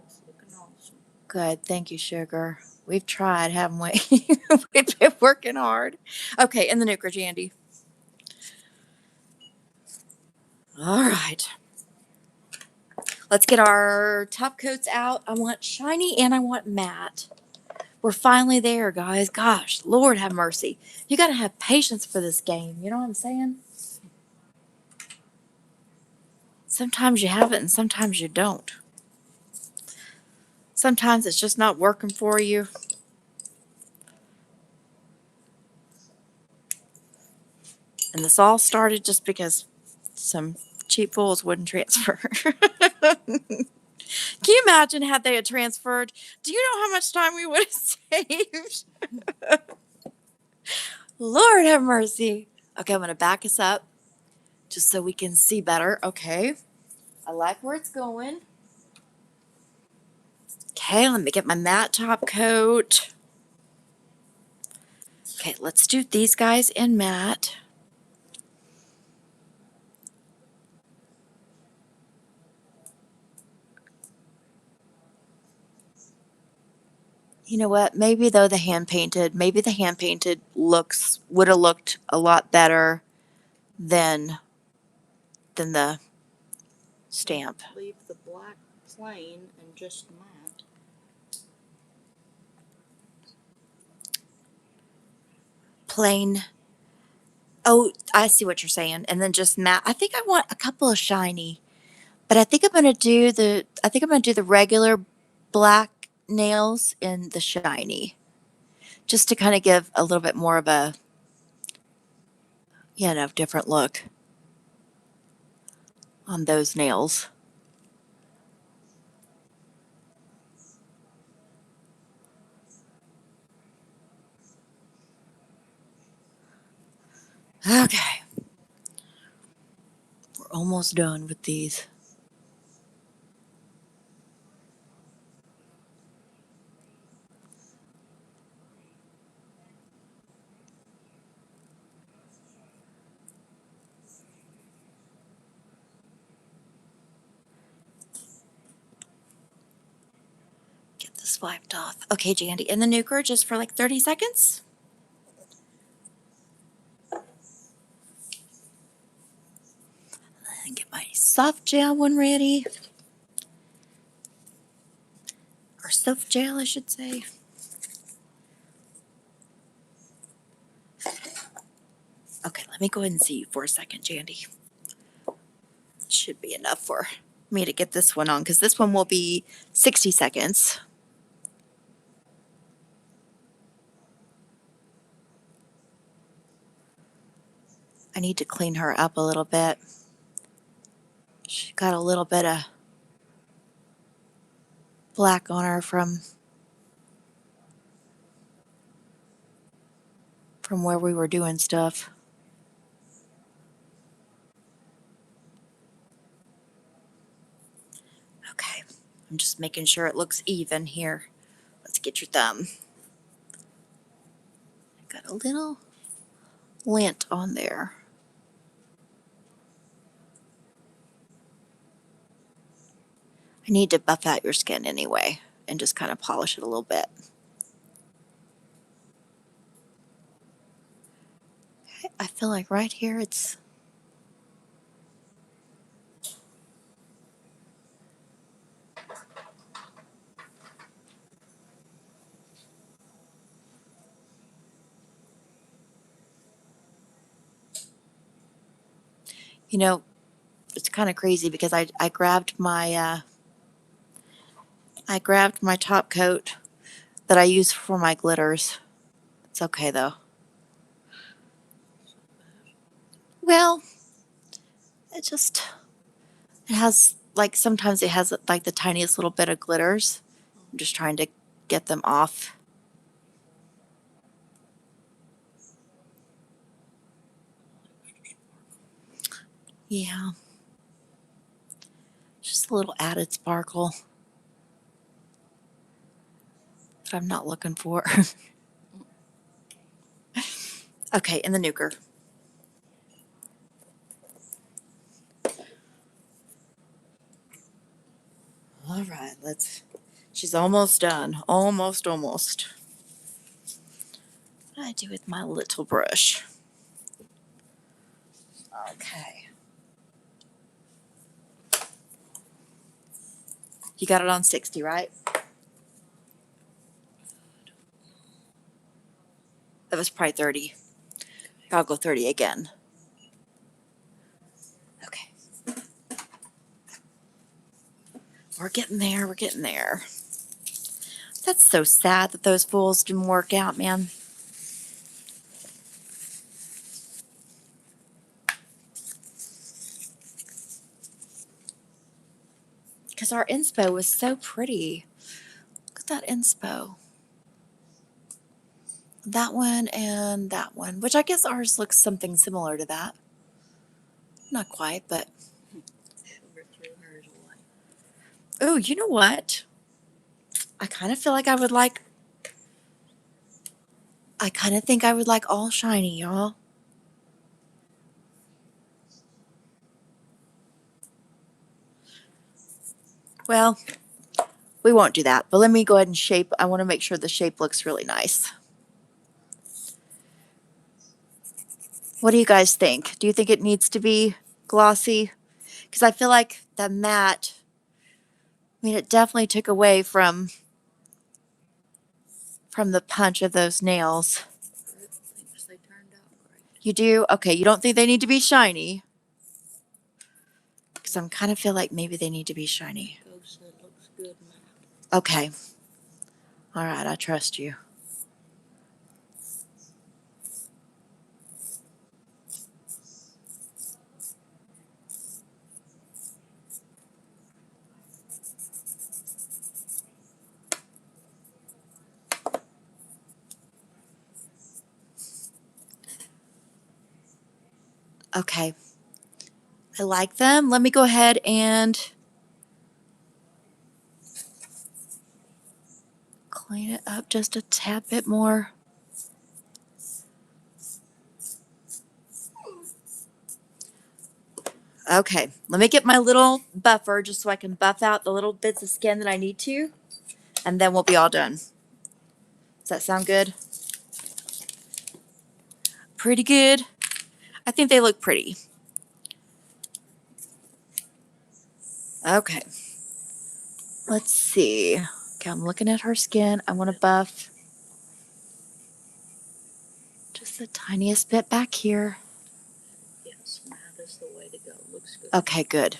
B: It's looking awesome.
A: Good. Thank you, sugar. We've tried, haven't we? We've been working hard. Okay, and the nuclear Jandy. All right. Let's get our top coats out. I want shiny and I want matte. We're finally there, guys. Gosh, Lord have mercy. You got to have patience for this game. You know what I'm saying? Sometimes you have it and sometimes you don't. Sometimes it's just not working for you. And this all started just because some cheap fools wouldn't transfer. Can you imagine had they had transferred? Do you know how much time we would have saved? Lord have mercy. Okay, I'm going to back us up just so we can see better. Okay. I like where it's going. Okay, let me get my matte top coat. Okay, let's do these guys in matte. You know what? Maybe though the hand painted would have looked a lot better than the stamp.
B: Leave the black plain and just matte.
A: Plain. Oh, I see what you're saying. And then just matte. I think I want a couple of shiny, but I think I'm gonna do the regular black nails in the shiny, just to kind of give a little bit more of a different look on those nails. Okay. We're almost done with these. Get this wiped off. Okay, Jandy, and the nuker just for like 30 seconds. soft gel one ready. Or soft gel, I should say. Okay, let me go ahead and see you for a second, Jandy. Should be enough for me to get this one on, because this one will be 60 seconds. I need to clean her up a little bit. She got a little bit of black on her from where we were doing stuff. Okay, I'm just making sure it looks even here. Let's get your thumb. Got a little lint on there. I need to buff out your skin anyway and just kind of polish it a little bit. Okay, I feel like right here it's you know, it's kind of crazy because I grabbed my top coat that I use for my glitters. It's okay though. Well, it has like sometimes it has like the tiniest little bit of glitters. I'm just trying to get them off. Yeah. Just a little added sparkle that I'm not looking for. Okay, in the nuker. All right, she's almost done. Almost. What do I do with my little brush? Okay. You got it on 60, right? That was probably 30. I'll go 30 again. Okay. We're getting there. That's so sad that those fools didn't work out, man. Because our inspo was so pretty. Look at that inspo. That one and that one, which I guess ours looks something similar to that. Not quite, but. Oh, you know what? I kind of feel like I kind of think I would like all shiny, y'all. Well, we won't do that, but let me go ahead and shape. I want to make sure the shape looks really nice. What do you guys think? Do you think it needs to be glossy? Because I feel like the matte, I mean, it definitely took away from the punch of those nails. You do? Okay, you don't think they need to be shiny? Because I'm kind of feel like maybe they need to be shiny. Okay. All right, I trust you. Okay. I like them. Let me go ahead and clean it up just a tad bit more. Okay, let me get my little buffer just so I can buff out the little bits of skin that I need to, and then we'll be all done. Does that sound good? Pretty good. I think they look pretty. Okay. Let's see. Okay, I'm looking at her skin. I want to buff just the tiniest bit back here.
B: Yes, that is the way to go. Looks good.
A: Okay, good.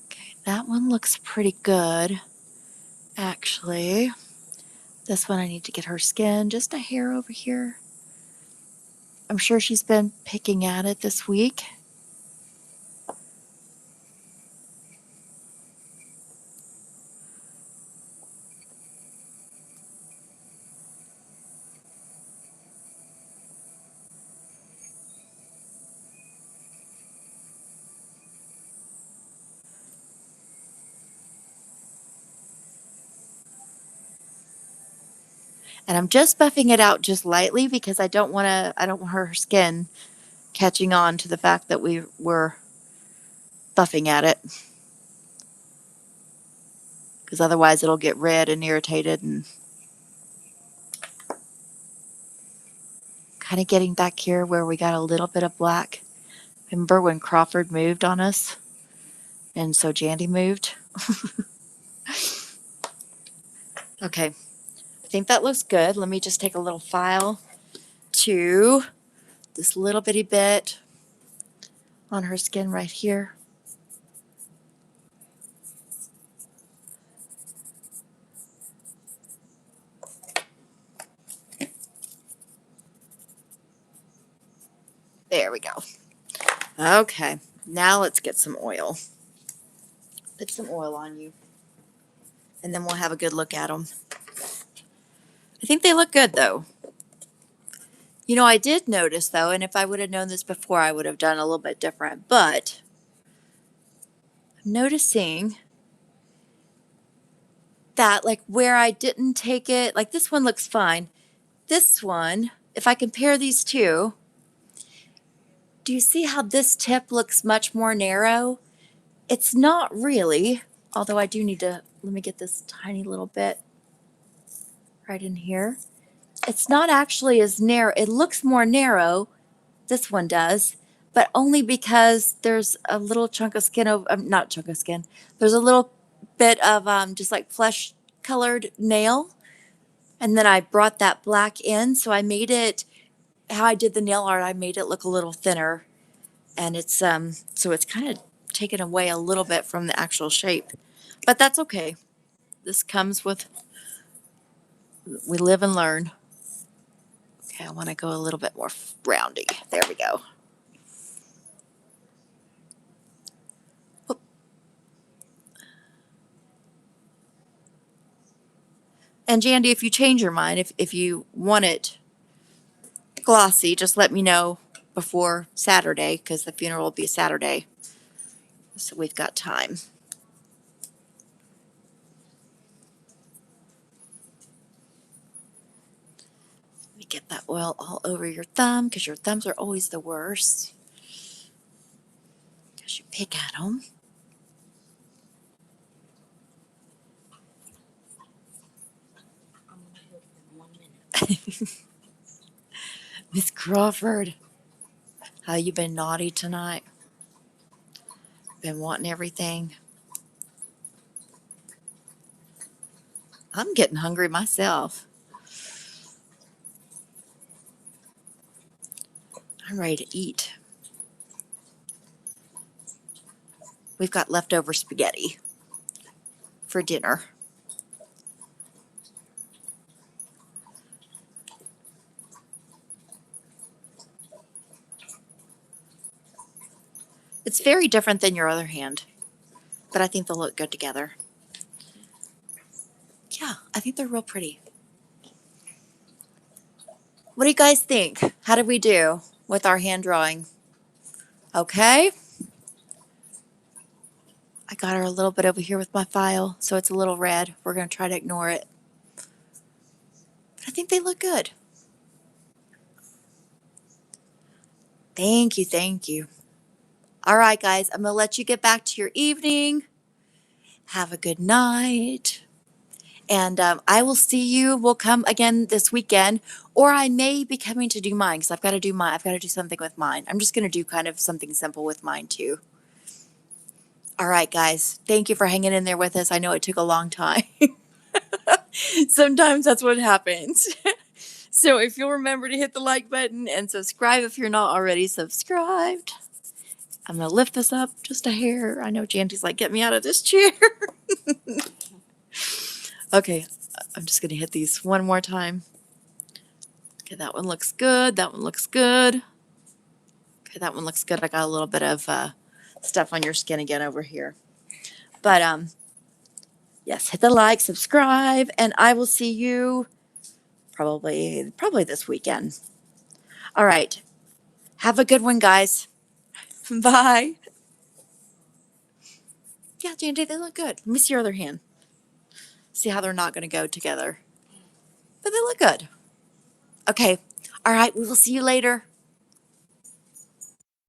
A: Okay, that one looks pretty good, actually. This one I need to get her skin just a hair over here. I'm sure she's been picking at it this week. And I'm just buffing it out just lightly because I don't want her skin catching on to the fact that we were buffing at it. Because otherwise it'll get red and irritated, and kind of getting back here where we got a little bit of black. Remember when Crawford moved on us? And so Jandy moved? Okay. I think that looks good. Let me just take a little file to this little bitty bit on her skin right here. There we go. Okay, now let's get some oil. Put some oil on you. And then we'll have a good look at them. I think they look good, though. You know, I did notice, though, and if I would have known this before, I would have done a little bit different. But I'm noticing that, like, where I didn't take it, like, this one looks fine. This one, if I compare these two, do you see how this tip looks much more narrow? It's not really, although I do need to, let me get this tiny little bit right in here. It's not actually as narrow. It looks more narrow. This one does, but only because there's a little chunk of skin over, not chunk of skin. There's a little bit of just like flesh colored nail. And then I brought that black in. So I made it, how I did the nail art, I made it look a little thinner. And it's, so it's kind of taken away a little bit from the actual shape, but that's okay. This comes with, we live and learn. Okay, I want to go a little bit more roundy. There we go. Whoop. And Jandy, if you change your mind, if you want it glossy, just let me know before Saturday, because the funeral will be Saturday. So we've got time. Let me get that oil all over your thumb, because your thumbs are always the worst. Because you pick at them.
B: I'm gonna hold for 1 minute.
A: Miss Crawford, how you been naughty tonight? Been wanting everything? I'm getting hungry myself. I'm ready to eat. We've got leftover spaghetti for dinner. It's very different than your other hand, but I think they'll look good together. Yeah, I think they're real pretty. What do you guys think? How did we do with our hand drawing? Okay. I got her a little bit over here with my file, so it's a little red. We're going to try to ignore it. But I think they look good. Thank you, thank you. All right, guys, I'm going to let you get back to your evening. Have a good night. And I will see you. We'll come again this weekend, or I may be coming to do mine because I've got to do mine. I've got to do something with mine. I'm just going to do kind of something simple with mine too. All right, guys. Thank you for hanging in there with us. I know it took a long time. Sometimes that's what happens. So if you'll remember to hit the like button and subscribe if you're not already subscribed. I'm going to lift this up just a hair. I know Janty's like, get me out of this chair. Okay, I'm just going to hit these one more time. Okay, that one looks good. That one looks good. Okay, that one looks good. I got a little bit of stuff on your skin again over here. But yes, hit the like, subscribe, and I will see you probably this weekend. All right. Have a good one, guys. Bye. Yeah, Janty, they look good. Let me see your other hand. See how they're not going to go together. But they look good. Okay. All right. We will see you later.